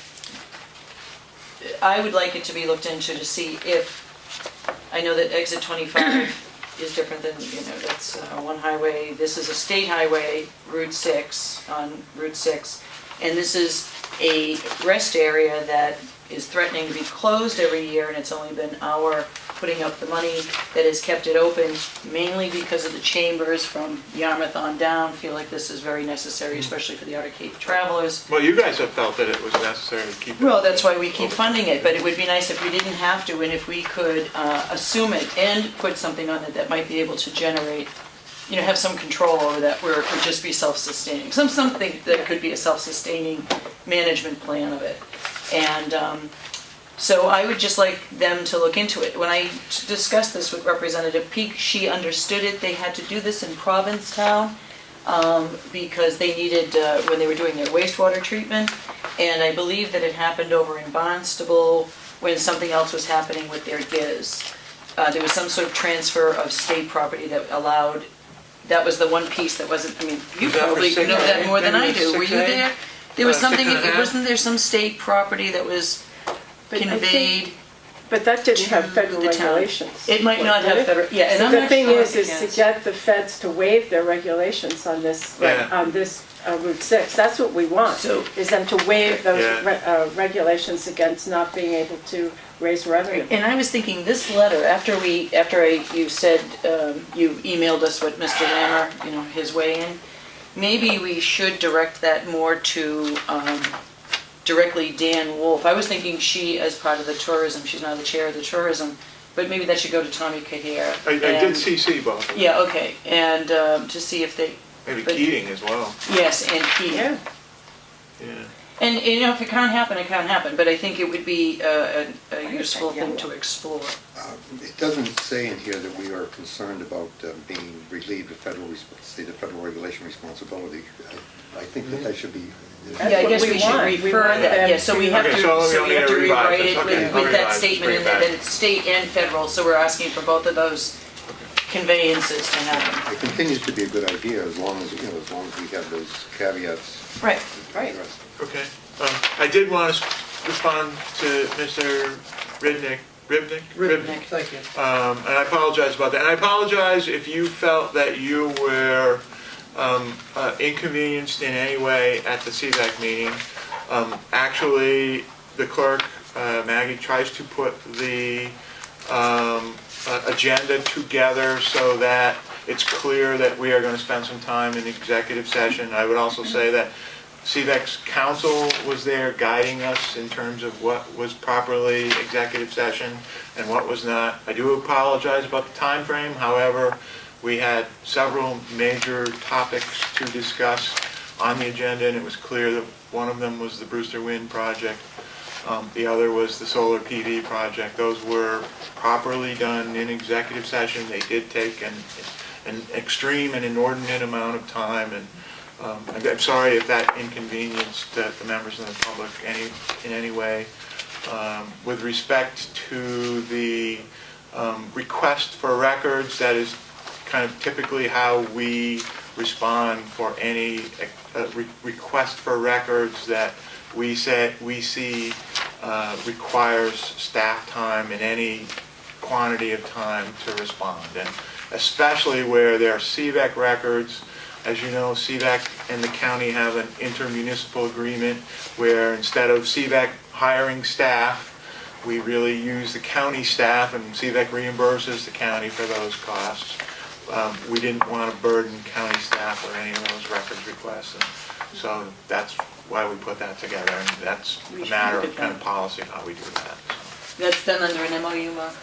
S2: I would like it to be looked into to see if, I know that exit 25 is different than, that's one highway. This is a state highway, Route 6, on Route 6. And this is a rest area that is threatening to be closed every year, and it's only been our putting up the money that has kept it open, mainly because of the chambers from Yarmouth on down feel like this is very necessary, especially for the Outer Cape travelers.
S10: Well, you guys have felt that it was necessary to keep it.
S2: Well, that's why we keep funding it, but it would be nice if we didn't have to, and if we could assume it and put something on it that might be able to generate, have some control over that, where it would just be self-sustaining. Something that could be a self-sustaining management plan of it. And so I would just like them to look into it. When I discussed this with Representative Peake, she understood it. They had to do this in Provincetown because they needed, when they were doing their wastewater treatment, and I believe that it happened over in Barnstable when something else was happening with their GIZ. There was some sort of transfer of state property that allowed, that was the one piece that wasn't, you
S10: Was that for
S2: probably know
S10: 6A?
S2: that more than I
S10: Maybe
S2: do. Were you
S10: 6A?
S2: there? There was something,
S10: 6.5?
S2: wasn't there some state property that was
S5: But I think-
S2: conveyed?
S5: But that didn't have
S2: to
S5: federal
S2: the town.
S5: regulations.
S2: It might not
S5: Did
S2: have
S5: it?
S2: federal, yeah. And
S5: So
S2: I'm
S5: the
S2: not
S5: thing
S2: sure
S5: is
S2: if it
S5: to
S2: has.
S5: get the feds to waive their regulations on this,
S10: Yeah.
S5: on this Route 6. That's what we want,
S2: So-
S5: is them to waive those
S10: Yeah.
S5: regulations against not being able to raise revenue.
S2: And I was thinking this letter, you said, you emailed us what Mr. Lammer, his way in, maybe we should direct that more to directly Dan Wolf. I was thinking she, as part of the tourism, she's now the chair of the tourism, but maybe that should go to Tommy Cahere.
S10: I did CC both.
S2: Yeah, okay, and to see if they,
S10: Maybe
S2: but-
S10: Keating as well.
S2: yes, and Keating.
S5: Yeah.
S10: Yeah.
S2: And, if it can't happen, it can't happen, but I think it would be a useful thing to explore.
S1: It doesn't say in here that we are concerned about being relieved of the federal regulation responsibility. I think that should be.
S5: That's
S2: Yeah, I
S5: what
S2: guess
S5: we
S2: we should
S5: want. We
S2: refer
S5: want
S2: that,
S5: them
S2: yeah, so we
S5: to-
S2: have
S10: Okay,
S2: to,
S10: so we
S2: so
S10: don't
S2: we
S10: need
S2: have
S10: to
S2: to
S10: revise
S2: rewrite
S10: this.
S2: it
S10: Okay, I'll
S2: with that
S10: revise it,
S2: statement
S10: bring
S2: in
S10: it
S2: there,
S10: back.
S2: that it's state and federal, so we're asking for both of those conveyances to happen.
S1: It continues to be a good idea as long as, as long as we have those caveats.
S2: Right.
S10: Okay. I did want to respond to Mr. Ridnick Ribnick.
S3: Thank you.
S10: And I apologize about that. And I apologize if you felt that you were inconvenienced in any way at the CVAC meeting. Actually, the clerk, Maggie, tries to put the agenda together so that it's clear that we are going to spend some time in executive session. I would also say that CVAC's counsel was there guiding us in terms of what was properly executive session and what was not. I do apologize about the time frame. However, we had several major topics to discuss on the agenda, and it was clear that one of them was the Brewster Wind project. The other was the solar PV project. Those were properly done in executive session. They did take an extreme and inordinate amount of time, and I'm sorry if that inconvenienced the members of the public in any way. With respect to the request for records, that is kind of typically how we respond for any request for records that we see requires staff time and any quantity of time to respond, and especially where there are CVAC records. As you know, CVAC and the county have an intermunicipal agreement where instead of CVAC hiring staff, we really use the county staff, and CVAC reimburses the county for those costs. We didn't want to burden county staff with any of those records requests, and so that's why we put that together, and that's a matter of kind of policy how we do that. So.
S2: That's done under an MOU, Mark?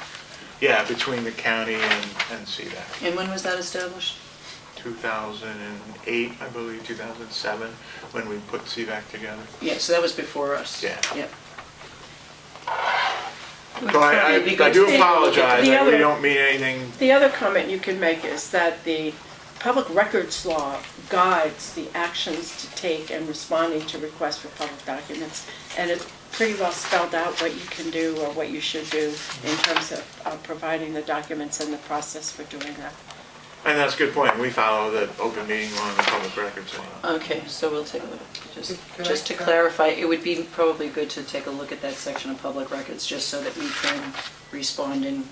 S10: Yeah, between the county and CVAC.
S2: And when was that established?
S10: 2008, I believe, 2007, when we put CVAC together.
S2: Yeah, so that was before us.
S10: Yeah.
S2: Yep.
S10: So I do apologize. I really don't mean anything.
S5: The other comment you can make is that the public records law guides the actions to take in responding to requests for public documents, and it's pretty well spelled out what you can do or what you should do in terms of providing the documents and the process for doing that.
S10: And that's a good point. We follow the open meeting law and the public records law.
S2: Okay, so we'll take a look. Just to clarify, it would be probably good to take a look at that section of public records, just so that we can respond in.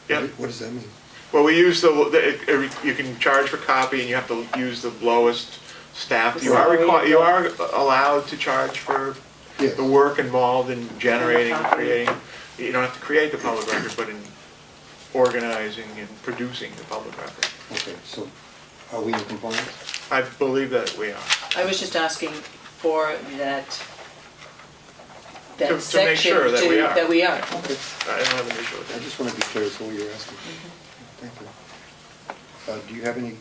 S10: Yep.
S1: What does that mean?
S10: Well, we use you can charge for copy, and you have to use the lowest staff. You are allowed to charge for the work involved in generating, creating. You don't have to create the public record, but in organizing and producing the public record.
S1: Okay, so are we in compliance?
S10: I believe that we are.
S2: I was just asking for that
S10: To
S2: section.
S10: make sure that we are.
S2: That we are.
S1: Okay.
S10: I don't have an issue with
S1: I
S10: that.
S1: just want to be clear as to what you're asking. Thank you. Do you have any?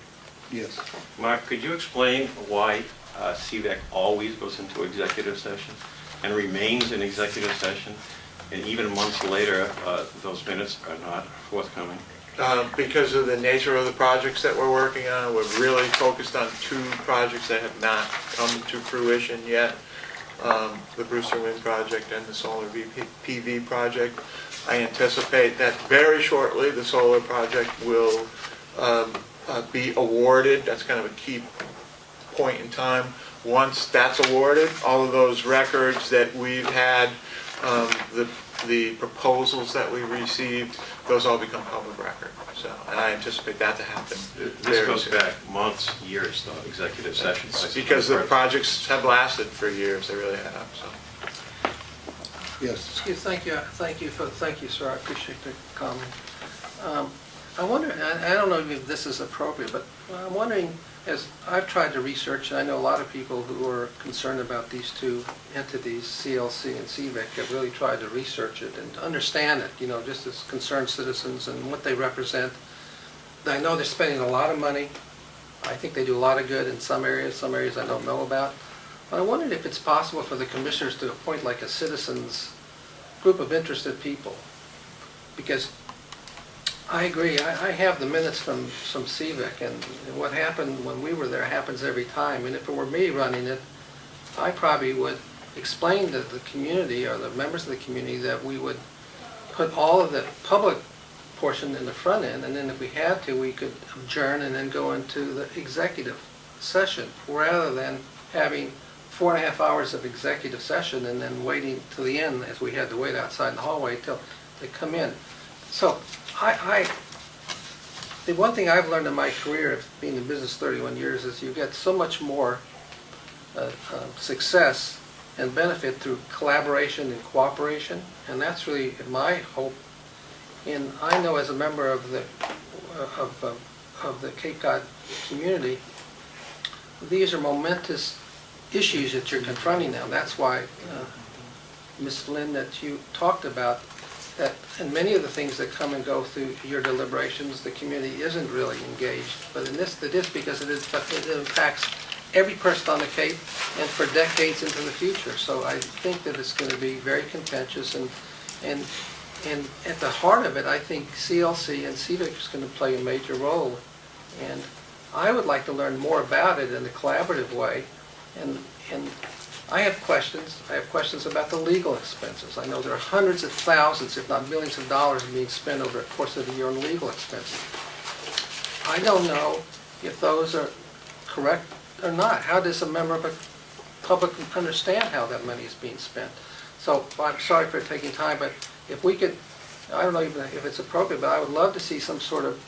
S1: Yes.
S7: Mark, could you explain why CVAC always goes into executive session and remains in executive session, and even months later, those minutes are not forthcoming?
S10: Because of the nature of the projects that we're working on, we're really focused on two projects that have not come to fruition yet. The Brewster Wind project and the solar PV project. I anticipate that very shortly the solar project will be awarded. That's kind of a key point in time. Once that's awarded, all of those records that we've had, the proposals that we received, those all become public record. So, and I anticipate that to happen.
S7: This goes back months, years, though, executive sessions.
S10: Because the projects have lasted for years, they really have. So.
S1: Yes.
S3: Thank you, sir. I appreciate the comment. I wonder, I don't know if this is appropriate, but I'm wondering, as I've tried to research, and I know a lot of people who are concerned about these two entities, CLC and CVAC, have really tried to research it and understand it, just as concerned citizens and what they represent. I know they're spending a lot of money. I think they do a lot of good in some areas I don't know about. But I wondered if it's possible for the commissioners to appoint like a citizens group of interested people. Because I agree, I have the minutes from CVAC, and what happened when we were there happens every time. And if it were me running it, I probably would explain to the community or the members of the community that we would put all of the public portion in the front end, and then if we had to, we could adjourn and then go into the executive session, rather than having 4.5 hours of executive session and then waiting till the end, as we had to wait outside in the hallway till that come in. So the one thing I've learned in my career of being in business 31 years is you get so much more success and benefit through collaboration and cooperation, and that's really my hope. And I know as a member of the Cape Cod community, these are momentous issues that you're confronting now. That's why, Ms. Lynn, that you talked about, that in many of the things that come and go through your deliberations, the community isn't really engaged. But in this, it is, because it impacts every person on the Cape and for decades into the future. So I think that it's going to be very contentious, and at the heart of it, I think CLC and CVIC is going to play a major role. And I would like to learn more about it in a collaborative way. And I have questions. I have questions about the legal expenses. I know there are hundreds of thousands, if not millions of dollars being spent over the course of the year on legal expenses. I don't know if those are correct or not. How does a member of the public understand how that money is being spent? So I'm sorry for taking time, but if we could, I don't know even if it's appropriate, but I would love to see some sort of,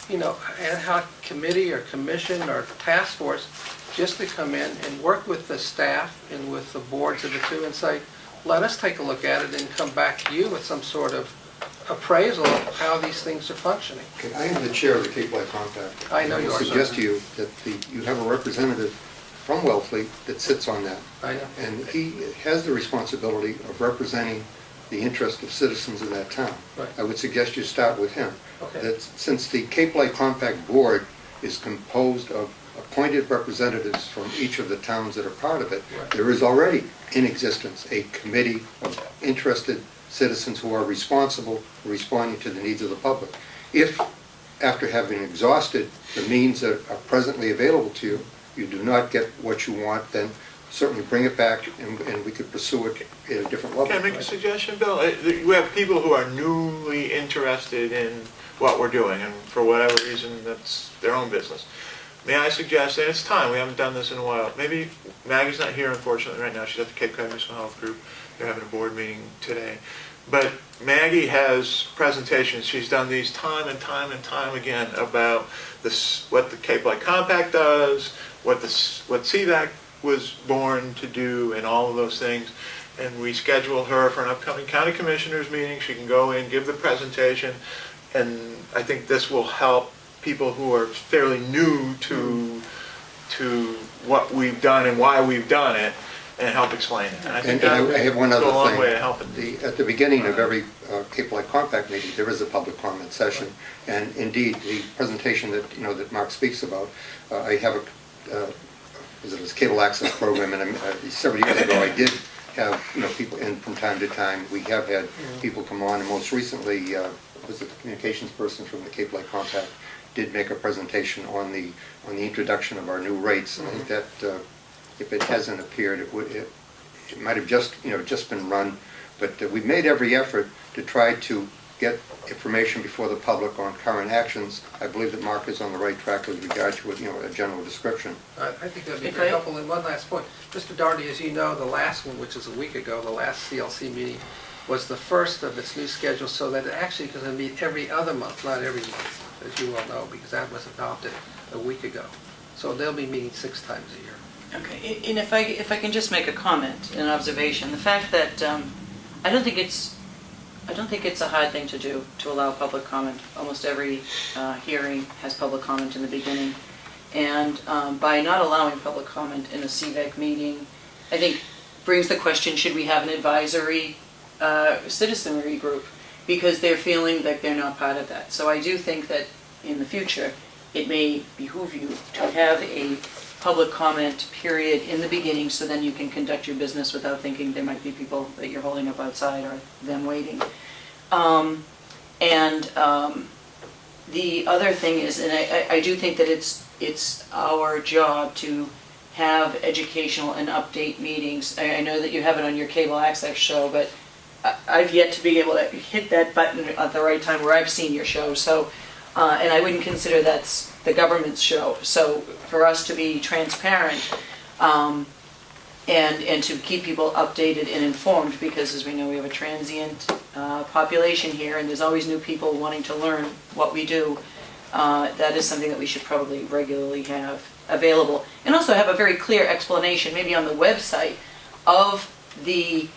S3: ad hoc committee or commission or task force just to come in and work with the staff and with the boards of the two and say, let us take a look at it and come back to you with some sort of appraisal of how these things are functioning.
S1: Okay, I am the chair of the Cape Cod Compact.
S3: I know you are,
S1: I suggest to you that you have a representative from Wellfleet that sits on that.
S3: I know.
S1: And he has the responsibility of representing the interest of citizens of that town.
S3: Right.
S1: I would suggest you start with him.
S3: Okay.
S1: That since the Cape Cod Compact Board is composed of appointed representatives from each of the towns that are part of it,
S3: Right.
S1: there is already in existence a committee of interested citizens who are responsible for responding to the needs of the public. If, after having exhausted the means that are presently available to you, you do not get what you want, then certainly bring it back and we could pursue it at a different level.
S10: Can I make a suggestion, Bill? We have people who are newly interested in what we're doing, and for whatever reason, that's their own business. May I suggest, and it's time, we haven't done this in a while, maybe Maggie's not here unfortunately right now, she's at the Cape Cod Municipal Health Group, they're having a board meeting today. But Maggie has presentations, she's done these time and time and time again about this, what the Cape Cod Compact does, what CVAC was born to do, and all of those things. And we scheduled her for an upcoming county commissioners meeting. She can go in, give the presentation, and I think this will help people who are fairly new to what we've done and why we've done it, and help explain it. And I think
S1: I have one other
S10: go a long
S1: thing.
S10: way to helping.
S1: At the beginning of every Cape Cod Compact meeting, there is a public comment session, and indeed, the presentation that Mark speaks about, I have a cable access program, and several years ago I did have people in from time to time. We have had people come on, and most recently was the communications person from the Cape Cod Compact did make a presentation on the introduction of our new rates. I think that if it hasn't appeared, it might have just been run, but we've made every effort to try to get information before the public on current actions. I believe that Mark is on the right track with regard to a general description.
S3: I think that would be very helpful. And one last point. Mr. Doherty, as you know, the last one, which is a week ago, the last CLC meeting, was the first of its new schedule, so that it actually is going to meet every other month, not every month, as you well know, because that was adopted a week ago. So they'll be meeting 6 times a year.
S2: Okay, and if I can just make a comment, an observation, the fact that I don't think it's a hard thing to do to allow public comment. Almost every hearing has public comment in the beginning, and by not allowing public comment in a CVAC meeting, I think brings the question: should we have an advisory citizenry group? Because they're feeling that they're not part of that. So I do think that in the future, it may behoove you to have a public comment period in the beginning, so then you can conduct your business without thinking there might be people that you're holding up outside or them waiting. The other thing is, and I do think that it's our job to have educational and update meetings. I know that you have it on your cable access show, but I've yet to be able to hit that button at the right time where I've seen your show. So, and I wouldn't consider that's the government's show. So for us to be transparent, and to keep people updated and informed, because as we know, we have a transient population here, and there's always new people wanting to learn what we do. That is something that we should probably regularly have available. And also have a very clear explanation, maybe on the website, of the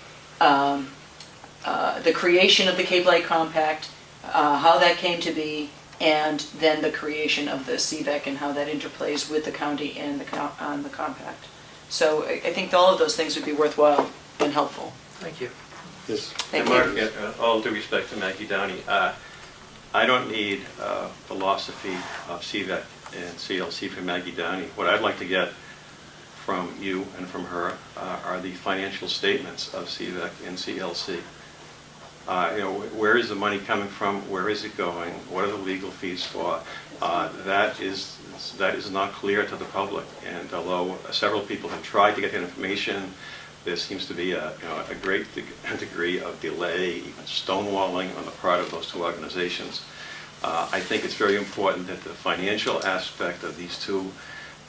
S2: creation of the Cape Light Compact, how that came to be, and then the creation of the CVEC and how that interplays with the county and the compact. So I think all of those things would be worthwhile and helpful.
S3: Thank you.
S1: Yes.
S2: Thank
S7: And
S2: you.
S7: Mark, all due respect to Maggie Downey, I don't need philosophy of CVEC and CLC from Maggie Downey. What I'd like to get from you and from her are the financial statements of CVEC and CLC. Where is the money coming from? Where is it going? What are the legal fees for? That is not clear to the public. And although several people have tried to get that information, there seems to be a great degree of delay, even stonewalling on the part of those two organizations. I think it's very important that the financial aspect of these two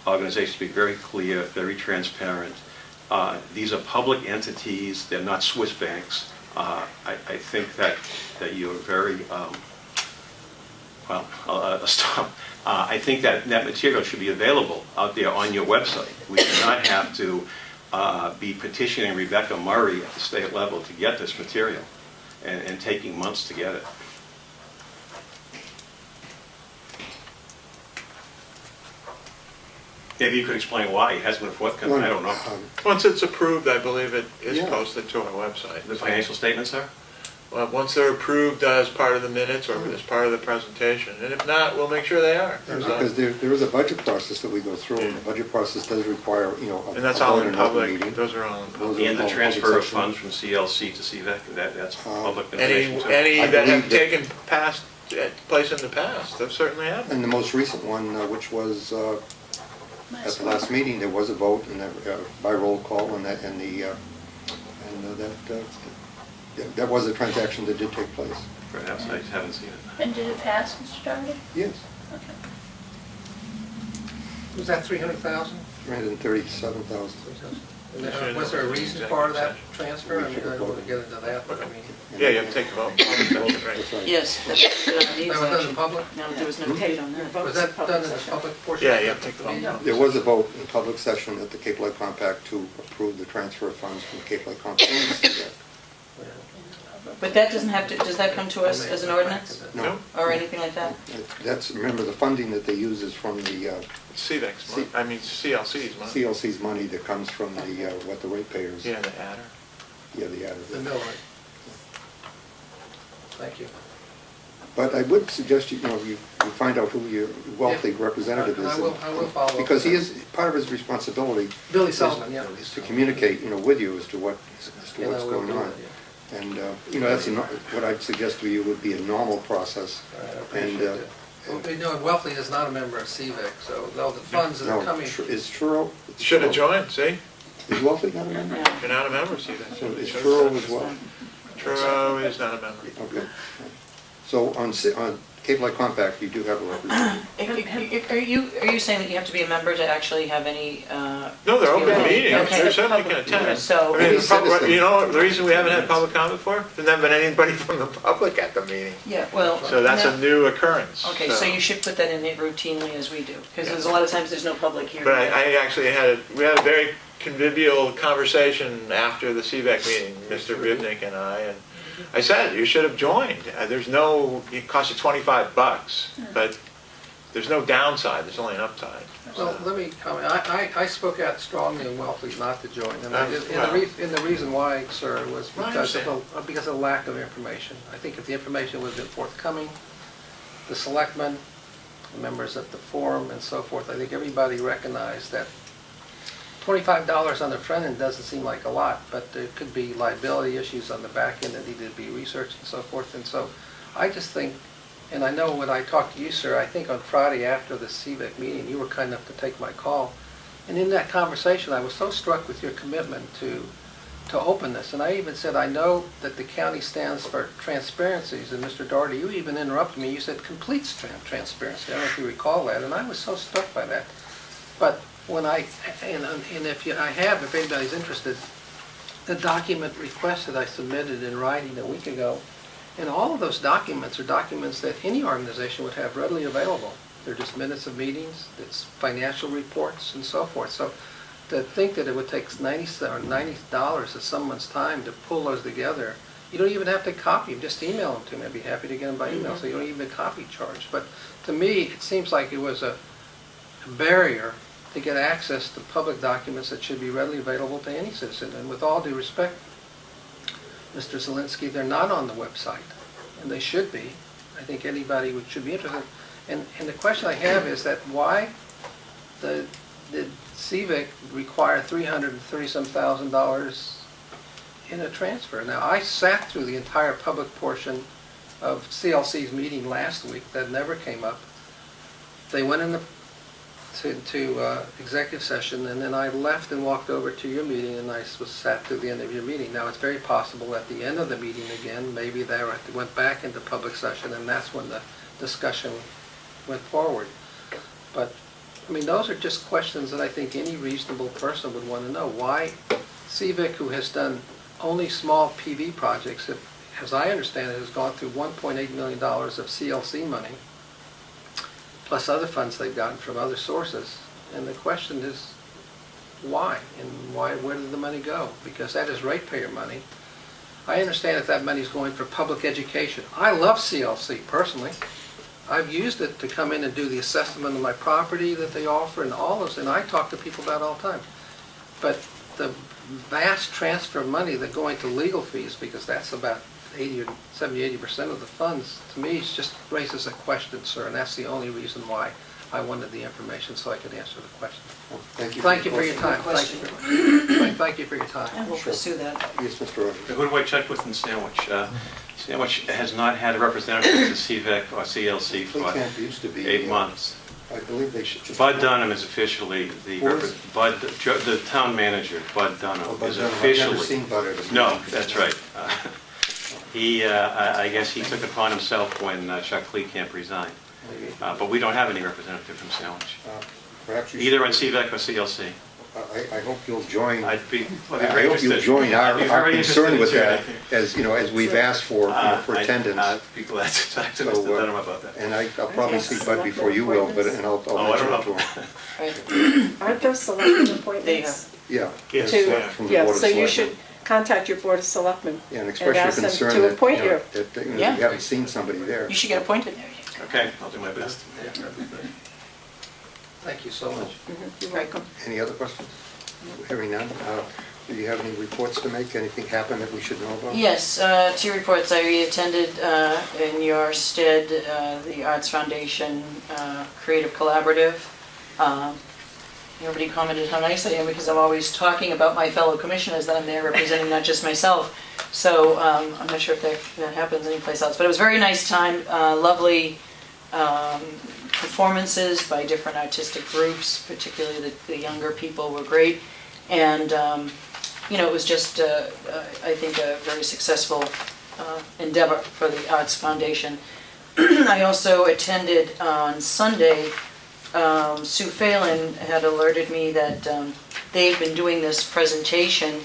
S7: organizations be very clear, very transparent. These are public entities. They're not Swiss banks. I think that you're very, I'll stop. I think that material should be available out there on your website. We do not have to be petitioning Rebecca Murray at the state level to get this material and taking months to get it. Maybe you could explain why it hasn't been forthcoming. I don't know.
S10: Once it's approved, I believe it is
S1: Yeah.
S10: posted to our website.
S7: The financial statements are?
S10: Well, once they're approved as part of the minutes or as part of the presentation, and if not, we'll make sure they are.
S1: Because there is a budget process that we go through, and the budget process does require, a
S10: And that's all
S1: vote
S10: in
S1: open
S10: public,
S1: meeting.
S10: those are all in public.
S1: Those are
S7: And the
S1: all
S7: transfer
S1: public
S7: of
S1: section.
S7: funds from CLC to CVEC, that's public
S10: Any
S7: information too.
S10: that
S1: I
S10: have
S1: believe that-
S10: taken place in the past, they've certainly happened.
S1: And the most recent one, which was at the last meeting, there was a vote and by roll call, and that was a transaction that did take place.
S7: Perhaps I haven't seen it.
S8: And did it pass, Mr. Doherty?
S1: Yes,
S8: Okay.
S3: Was that 300,000?
S1: 337,000.
S3: Was there a reason for that transfer? I mean, I don't want to get into that, but I mean,
S10: Yeah, you have to take a vote. Public session, right.
S1: That's right.
S2: Yes, that's what it needs
S3: that was done in
S2: action.
S3: public?
S2: No, there was no date on that.
S3: Was that done in the public portion?
S10: Yeah, you have to take the vote.
S1: There was a vote in public session at the Cape Light Compact to approve the transfer of funds from the Cape Light Compact.
S2: But that doesn't have to, does that come to us as an ordinance
S1: No,
S2: or anything like that?
S1: that's, remember, the funding that they use is from the
S10: CVEC's money, I mean CLC's money.
S1: CLC's money that comes from the, what the ratepayers.
S10: Yeah, the adder.
S1: Yeah, the adder.
S3: The mill rate. Thank you.
S1: But I would suggest you find out who your wealthy representative is.
S3: I will follow up.
S1: Because he is, part of his responsibility
S3: Billy Sullivan, yeah.
S1: is to communicate, with you as to what's
S3: Yeah, I will
S1: going
S3: do
S1: on.
S3: that, yeah.
S1: And, that's what I'd suggest to you would be a normal process.
S3: All right, I
S1: And,
S3: appreciate that. Well, Wellfleet is not a member of CVEC, so though the funds that are
S1: no,
S3: coming.
S1: is Truro?
S10: Should have joined, see?
S1: Is Wellfleet not a member?
S2: Yeah.
S10: You're not a member of CVEC.
S1: So is Truro as well?
S10: Truro is not a member.
S1: Okay. So on Cape Light Compact, you do have a representative.
S2: Are you saying that you have to be a member to actually have any?
S10: No, they're open
S2: Okay.
S10: meetings,
S2: Okay.
S10: they certainly can attend.
S2: So-
S10: I mean,
S1: Any
S10: the public-
S1: citizen.
S10: you know, the reason we haven't had public comment for, there's never been anybody from the public at the meeting.
S2: Yeah, well.
S10: So that's
S2: no.
S10: a new occurrence.
S2: Okay, so you should put that in there routinely as we do, because there's a lot of times there's no public hearing.
S10: But I actually we had a very convivial conversation after the CVEC meeting, Mr. Ribnick and I said, you should have joined. It costs you $25, but there's no downside, there's only an upside.
S3: Well, let me comment. I spoke out strongly in Wellfleet not to join. And the reason why, sir, was because of the lack of information. I think if the information would have been forthcoming, the selectmen, the members at the forum and so forth, I think everybody recognized that $25 on the front end doesn't seem like a lot, but there could be liability issues on the back end that needed to be researched and so forth. And so I just think, and I know when I talked to you, sir, I think on Friday after the CVEC meeting, you were kind enough to take my call. And in that conversation, I was so struck with your commitment to openness. And I even said, I know that the county stands for transparencies. And Mr. Doherty, you even interrupted me. You said complete transparency. I don't know if you recall that. And I was so struck by that. But if anybody's interested, the document request that I submitted in writing a week ago, and all of those documents are documents that any organization would have readily available. They're just minutes of meetings, it's financial reports and so forth. So to think that it would take $90 of someone's time to pull those together, you don't even have to copy them, just email them to me. I'd be happy to get them by email, so you don't even copy charge. But to me, it seems like it was a barrier to get access to public documents that should be readily available to any citizen. And with all due respect, Mr. Zielinski, they're not on the website, and they should be. I think anybody should be interested. And the question I have is that why did CVIC require $330-some thousand in a transfer? Now, I sat through the entire public portion of CLC's meeting last week. That never came up. They went into executive session, and then I left and walked over to your meeting, and I sat through the end of your meeting. Now, it's very possible at the end of the meeting again, maybe they went back into public session, and that's when the discussion went forward. But, I mean, those are just questions that I think any reasonable person would want to know. Why CVIC, who has done only small PV projects, as I understand it, has gone through $1.8 million of CLC money, plus other funds they've gotten from other sources. And the question is, why? And where did the money go? Because that is ratepayer money. I understand that money is going for public education. I love CLC, personally. I've used it to come in and do the assessment of my property that they offer and all those, and I talk to people about it all the time. But the vast transfer of money that go into legal fees, because that's about 70-80% of the funds, to me, it just raises a question, sir, and that's the only reason why I wanted the information, so I could answer the question.
S1: Well, thank you
S3: for your time. Thank you very much. Thank you for your time.
S2: And we'll pursue that.
S1: Yes, Mr. Rogers.
S7: Who do I check with in Sandwich? Sandwich has not had a representative to CVEC or CLC
S1: Fleet
S7: for
S1: Camp used to be
S7: 8 months.
S1: I believe they should just...
S7: Bud Dunham is officially the the town manager. Bud Dunham is officially.
S1: I've never seen Bud at a meeting.
S7: No, that's right. I guess he took it upon himself when Chuck Fleetcamp resigned. But we don't have any representative from Sandwich,
S1: Perhaps you
S7: either on
S1: should-
S7: CVEC or CLC.
S1: I hope you'll join.
S7: I'd be
S1: I
S7: very
S1: hope you'll
S7: interested.
S1: join
S7: I'd be
S1: our
S7: very
S1: concern
S7: interested
S1: with
S7: in
S1: that,
S7: hearing.
S1: as, you know, as we've asked for attendance.
S7: I'd be glad to talk to
S1: So,
S7: Mr. Dunham about that.
S1: And I'll probably see Bud before you will, but, and I'll
S7: I
S1: mention
S7: don't
S1: it to
S7: know.
S1: him.
S5: Aren't those selectment appointments?
S1: Yeah.
S7: Yes.
S1: From the
S5: Yeah,
S1: Board of
S5: so you
S1: Selectmen.
S5: should contact your Board of Selectmen.
S1: Yeah, and express
S5: ask
S1: your
S5: them
S1: concern
S5: to
S1: that,
S5: appoint
S1: you know,
S5: you.
S1: that, you know,
S2: Yeah.
S1: you haven't seen somebody there.
S2: You should get appointed.
S7: Okay, I'll do my best.
S3: Thank you so much.
S5: You're welcome.
S1: Any other questions? Hearing none. Do you have any reports to make? Anything happen that we should know about?
S2: Yes, 2 reports. I attended in your stead the Arts Foundation Creative Collaborative. Nobody commented how nice I am because I'm always talking about my fellow commissioners that I'm there representing, not just myself. So I'm not sure if that happens anyplace else. But it was a very nice time, lovely performances by different artistic groups, particularly the younger people were great. And you know, it was just, I think, a very successful endeavor for the Arts Foundation. I also attended on Sunday. Sue Phelan had alerted me that they've been doing this presentation,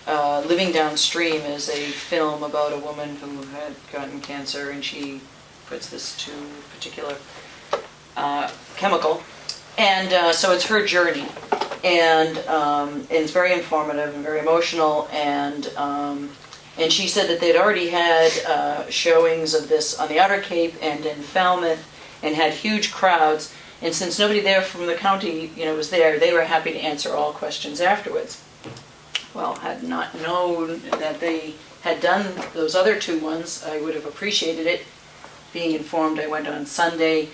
S2: Living Downstream, is a film about a woman who had gotten cancer, and she puts this to a particular chemical. And so it's her journey. And it's very informative and very emotional. And she said that they'd already had showings of this on the Outer Cape and in Falmouth, and had huge crowds. And since nobody there from the county, you know, was there, they were happy to answer all questions afterwards. Well, had not known that they had done those other 2 ones, I would have appreciated it. Being informed, I went on Sunday,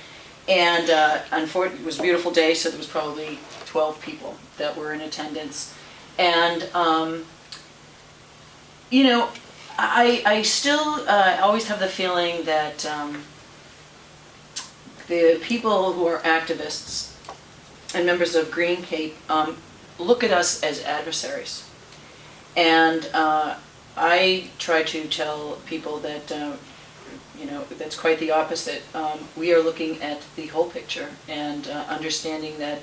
S2: and unfortunately, it was a beautiful day, so there was probably 12 people that were in attendance. And, you know, I still always have the feeling that the people who are activists and members of Green Cape look at us as adversaries. And I try to tell people that, you know, that's quite the opposite. We are looking at the whole picture and understanding that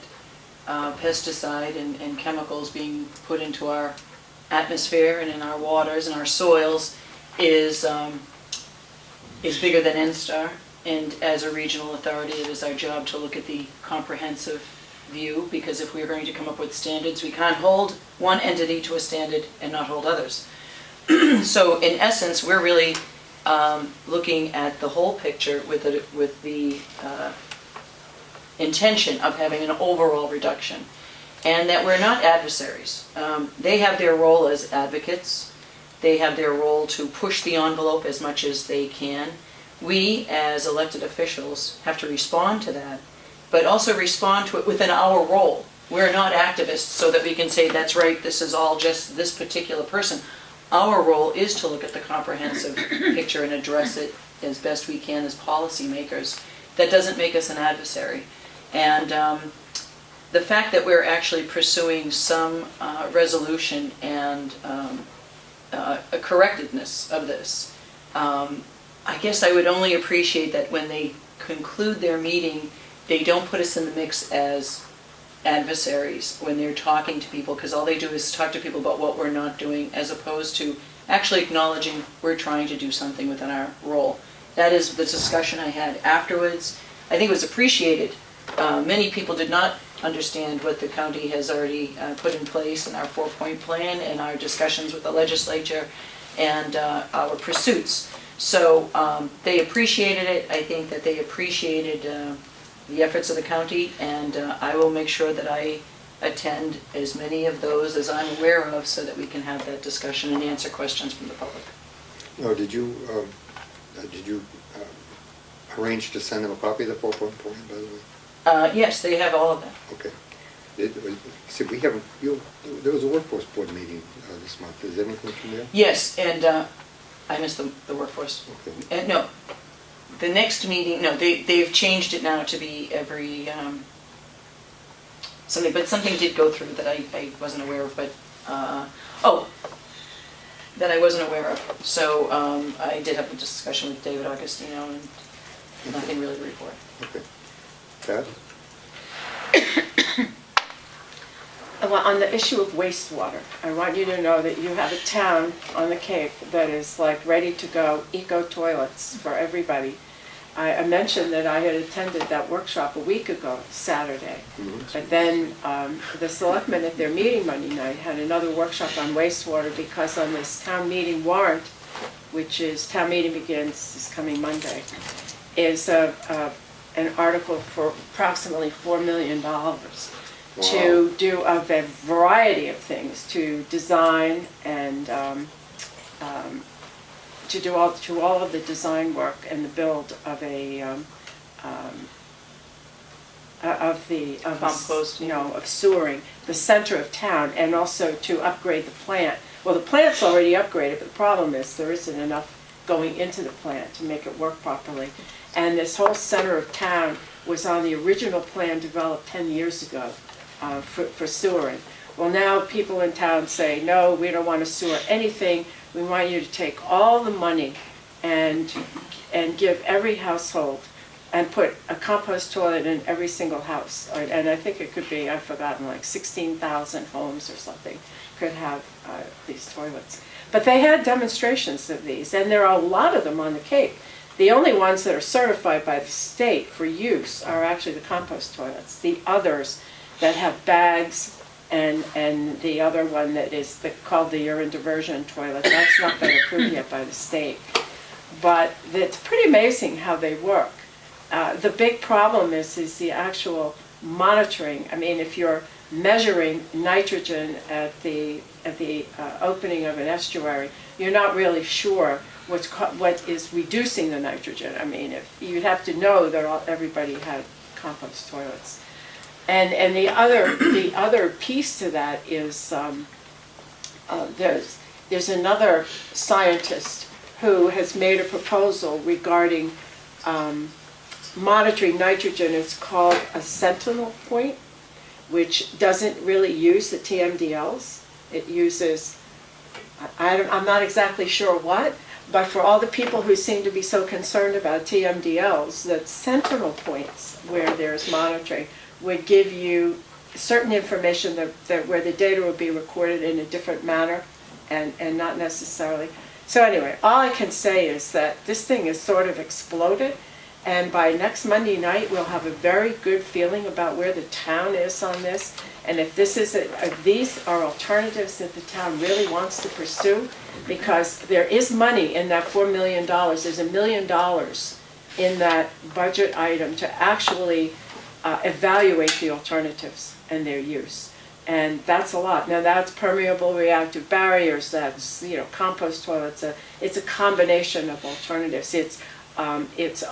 S2: pesticide and chemicals being put into our atmosphere and in our waters and our soils is bigger than NSTAR. And as a regional authority, it is our job to look at the comprehensive view, because if we're going to come up with standards, we can't hold one entity to a standard and not hold others. So in essence, we're really looking at the whole picture with the intention of having an overall reduction, and that we're not adversaries. They have their role as advocates. They have their role to push the envelope as much as they can. We, as elected officials, have to respond to that, but also respond to it within our role. We're not activists so that we can say, that's right, this is all just this particular person. Our role is to look at the comprehensive picture and address it as best we can as policymakers. That doesn't make us an adversary. And the fact that we're actually pursuing some resolution and a correctedness of this, I guess I would only appreciate that when they conclude their meeting, they don't put us in the mix as adversaries when they're talking to people, because all they do is talk to people about what we're not doing, as opposed to actually acknowledging we're trying to do something within our role. That is the discussion I had afterwards. I think it was appreciated. Many people did not understand what the county has already put in place in our 4-point plan and our discussions with the legislature and our pursuits. So they appreciated it. I think that they appreciated the efforts of the county, and I will make sure that I attend as many of those as I'm aware of so that we can have that discussion and answer questions from the public.
S1: No, did you arrange to send them a copy of the 4-point plan, by the way?
S2: Yes, they have all of that.
S1: Okay. See, we haven't, there was a workforce board meeting this month. Is anything from there?
S2: Yes, and I missed the workforce.
S1: Okay.
S2: No, the next meeting, no, they've changed it now to be every, something, but something did go through that I wasn't aware of, but, that I wasn't aware of. So I did have a discussion with David Augustino, and nothing really to report.
S1: Okay. Pat?
S5: Well, on the issue of wastewater, I want you to know that you have a town on the Cape that is like ready to go, eco toilets for everybody. I mentioned that I had attended that workshop a week ago, Saturday. But then the selectmen at their meeting Monday night had another workshop on wastewater, because on this town meeting warrant, which is, town meeting begins this coming Monday, is an article for approximately $4 million. To do a variety of things, to design and to do all of the design work and the build of
S2: Compost.
S5: of sewering the center of town, and also to upgrade the plant. Well, the plant's already upgraded, but the problem is there isn't enough going into the plant to make it work properly. And this whole center of town was on the original plan developed 10 years ago. For sewering. Well, now people in town say, no, we don't want to sewer anything. We want you to take all the money and give every household, and put a compost toilet in every single house. And I think it could be, I've forgotten, like 16,000 homes or something could have these toilets. But they had demonstrations of these, and there are a lot of them on the Cape. The only ones that are certified by the state for use are actually the compost toilets. The others that have bags, and the other one that is called the urine diversion toilet, that's not been approved yet by the state. But it's pretty amazing how they work. The big problem is the actual monitoring. I mean, if you're measuring nitrogen at the opening of an estuary, you're not really sure what is reducing the nitrogen. I mean, if you'd have to know that everybody had compost toilets. And the other piece to that is there's another scientist who has made a proposal regarding monitoring nitrogen. It's called a sentinel point, which doesn't really use the TMDLs. It uses, I'm not exactly sure what, but for all the people who seem to be so concerned about TMDLs, that sentinel points where there's monitoring would give you certain information that where the data will be recorded in a different manner and not necessarily. So anyway, all I can say is that this thing is sort of exploded, and by next Monday night, we'll have a very good feeling about where the town is on this. And if this is if these are alternatives that the town really wants to pursue, because there is money in that $4 million. There's $1 million in that budget item to actually evaluate the alternatives and their use. And that's a lot. Now that's permeable reactive barriers, that's, you know, compost toilets. It's a combination of alternatives. It's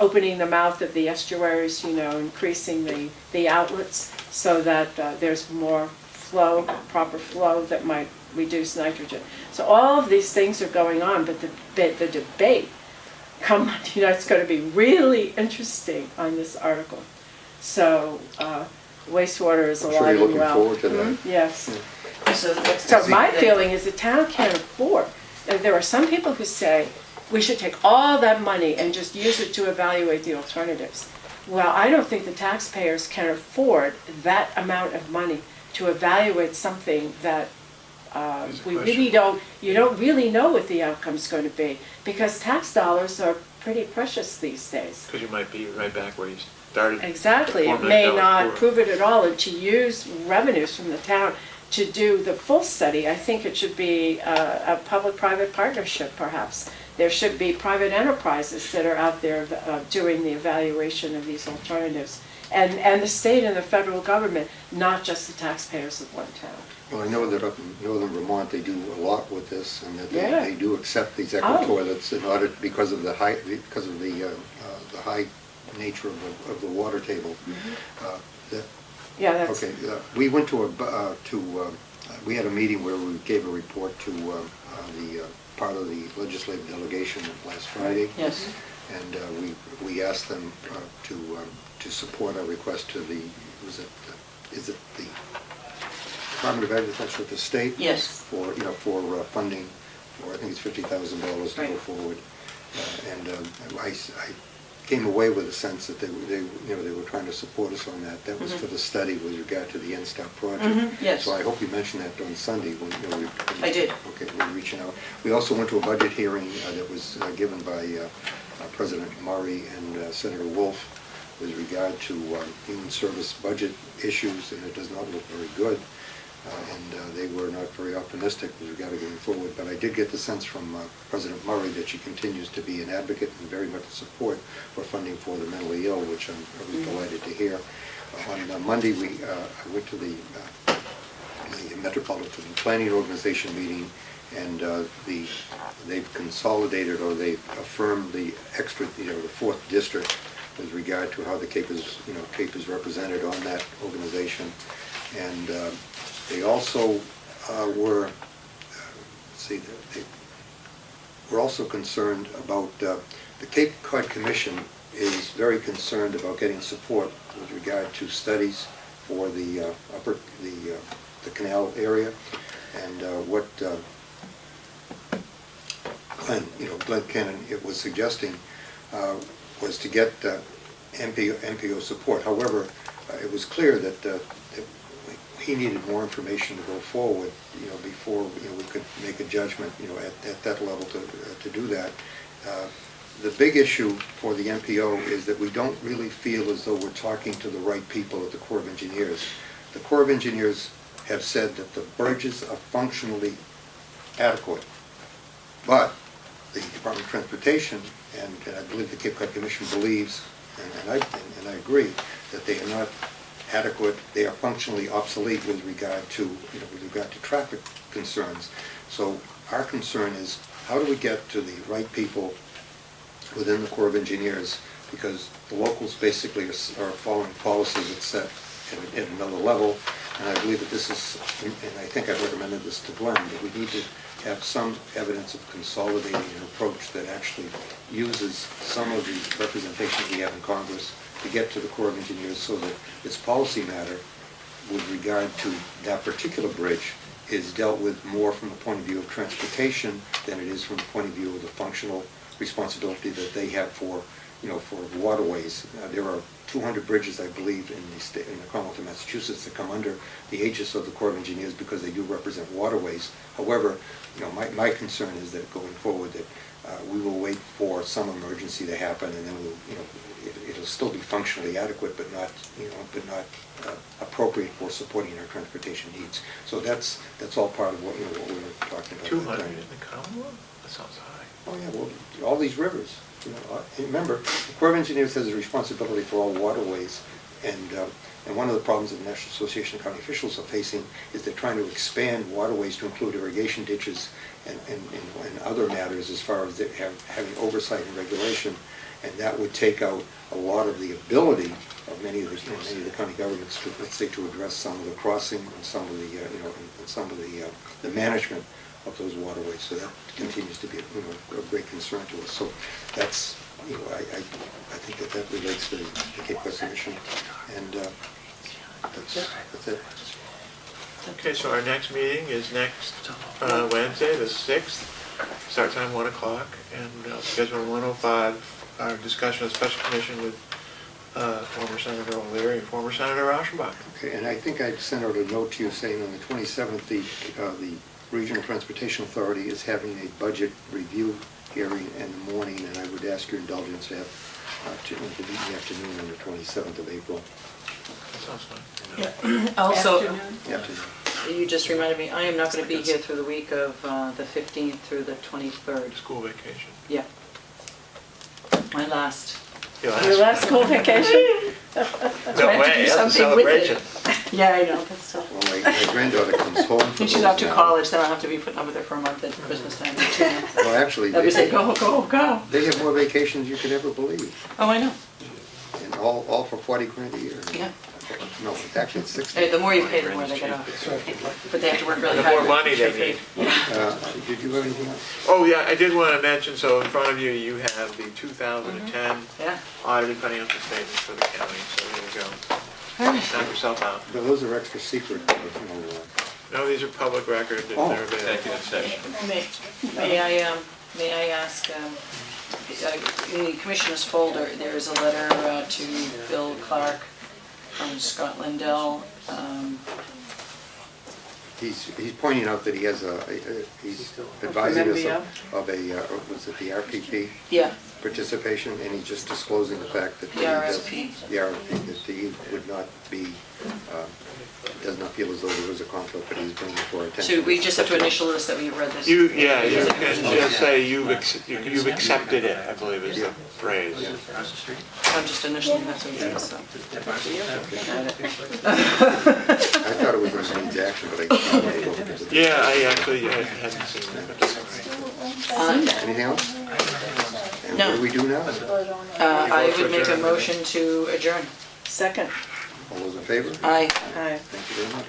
S5: opening the mouth of the estuaries, you know, increasing the outlets so that there's more flow, proper flow that might reduce nitrogen. So all of these things are going on, but the debate come Monday night is going to be really interesting on this article. So wastewater is
S1: I'm
S5: alive
S1: sure you're
S5: and
S1: looking
S5: well.
S1: forward to that.
S5: Yes.
S2: So
S5: My feeling is the town can't afford. There are some people who say we should take all that money and just use it to evaluate the alternatives. Well, I don't think the taxpayers can afford that amount of money to evaluate something that you don't really know what the outcome's going to be, because tax dollars are pretty precious these days.
S10: Because you might be right back where you started.
S5: Exactly. It may not prove it at all, and to use revenues from the town to do the full study, I think it should be a public-private partnership, perhaps. There should be private enterprises that are out there doing the evaluation of these alternatives. And the state and the federal government, not just the taxpayers of one town.
S1: Well, I know that up in northern Vermont, they do a lot with this, and that
S5: Yeah.
S1: they do accept these eco toilets in order, because of the high nature of the water table.
S5: Yeah, that's...
S1: Okay, we went to we had a meeting where we gave a report to the part of the legislative delegation last Friday.
S2: Yes.
S1: And we asked them to support our request to the, is it the Department of Agriculture at the state?
S2: Yes.
S1: For funding, for I think it's $50,000 to go forward. I came away with a sense that they were trying to support us on that. That was for the study with regard to the NSTOP project.
S2: Yes.
S1: So I hope you mentioned that on Sunday when
S2: I did.
S1: Okay, we're reaching out. We also went to a budget hearing that was given by President Murray and Senator Wolf with regard to human service budget issues, and it does not look very good. And they were not very optimistic with regard to going forward. But I did get the sense from President Murray that she continues to be an advocate and very much support for funding for the mentally ill, which I'm delighted to hear. On Monday, I went to the Metropolitan Planning Organization meeting, and they've consolidated, or they've affirmed the extra, the fourth district with regard to how the Cape is represented on that organization. And they also were also concerned about the Cape Cod Commission is very concerned about getting support with regard to studies for the canal area, and what Glenn Cannon was suggesting was to get MPO support. However, it was clear that he needed more information to go forward, before we could make a judgment, at that level to do that. The big issue for the MPO is that we don't really feel as though we're talking to the right people at the Corps of Engineers. The Corps of Engineers have said that the bridges are functionally adequate, but the Department of Transportation and I believe the Cape Cod Commission believes, and I agree, that they are not adequate. They are functionally obsolete with regard to traffic concerns. So our concern is, how do we get to the right people within the Corps of Engineers, because the locals basically are following policies that's set at another level. And I believe that this is, and I think I've recommended this to Glenn, that we need to have some evidence of consolidating an approach that actually uses some of the representation we have in Congress to get to the Corps of Engineers, so that its policy matter with regard to that particular bridge is dealt with more from the point of view of transportation than it is from the point of view of the functional responsibility that they have for for waterways. There are 200 bridges, I believe, in the Commonwealth of Massachusetts that come under the aegis of the Corps of Engineers because they do represent waterways. However, my concern is that going forward that we will wait for some emergency to happen, and then it'll still be functionally adequate, but not appropriate for supporting our transportation needs. So that's all part of what we were talking about.
S10: 200 in the Commonwealth? That sounds high.
S1: Oh yeah, well, all these rivers. And remember, the Corps of Engineers has a responsibility for all waterways, and one of the problems that the National Association of County Officials are facing is they're trying to expand waterways to include irrigation ditches and other matters as far as having oversight and regulation, and that would take out a lot of the ability of many of the county governments to, let's say, to address some of the crossing and some of the management of those waterways. So that continues to be a great concern to us. So that's, I think that relates to the Cape Cod Commission, and that's it.
S10: Okay, so our next meeting is next Wednesday, the 6th. Start time 1 o'clock, and schedule 1:05, our discussion of special commission with former Senator O'Leary and former Senator Rauschenbach.
S1: Okay, and I think I sent out a note to you saying on the 27th, the Regional Transportation Authority is having a budget review hearing in the morning, and I would ask your indulgence to have to meet in the afternoon on the 27th of April.
S10: That sounds fine.
S2: Yeah. Also,
S1: Afternoon.
S2: you just reminded me, I am not going to be here through the week of the 15th through the 23rd.
S10: School vacation.
S2: Yeah. My last.
S10: Your
S5: Your last school vacation?
S10: No
S2: Trying to
S10: way,
S2: do
S10: that's a
S2: something with it.
S10: celebration.
S2: Yeah, I know, that's tough.
S1: Well, my granddaughter comes home. for
S2: She's
S1: those
S2: off to
S1: now.
S2: college, then I'll have to be putting up with her for a month at Christmas time. or 2 months.
S1: Well, actually,
S2: They'll be saying, go, go, go.
S1: they have more vacations you could ever believe,
S2: Oh, I know.
S1: and all for 40 grand a year.
S2: Yeah.
S1: No, it's actually 60.
S2: Hey, the more you pay, the more they get off. But they have to work really
S10: The
S2: hard.
S10: more money they need.
S1: Did you have anything else?
S10: Oh, yeah, I did want to mention, so in front of you, you have the 2010
S2: Yeah.
S10: audited financial statements for the county, so there you go. Knock yourself out.
S1: No, those are extra secret.
S10: No, these are public record, and
S1: Oh.
S10: they're available.
S2: May I ask, in the commissioner's folder, there is a letter to Bill Clark from Scott Lindell.
S1: He's pointing out that he has he's advising us of was it the RPP
S2: Yeah,
S1: participation, and he's just disclosing the fact that
S2: the RSP.
S1: the RFP, that he would not be, does not feel as though there was a conflict, but he's bringing it to our attention.
S2: So we just have to initial this that we've read this?
S10: You can just say you've accepted it, I believe is the phrase.
S2: I'm just initialing, that's what it is, so.
S1: I thought it was going to be action, but I.
S10: Yeah, I actually hadn't seen that.
S1: Anything else? And
S2: No.
S1: what do we do now?
S2: I would make a motion to adjourn.
S5: Second.
S1: All those in favor?
S2: Aye.
S5: Aye.
S1: Thank you very much.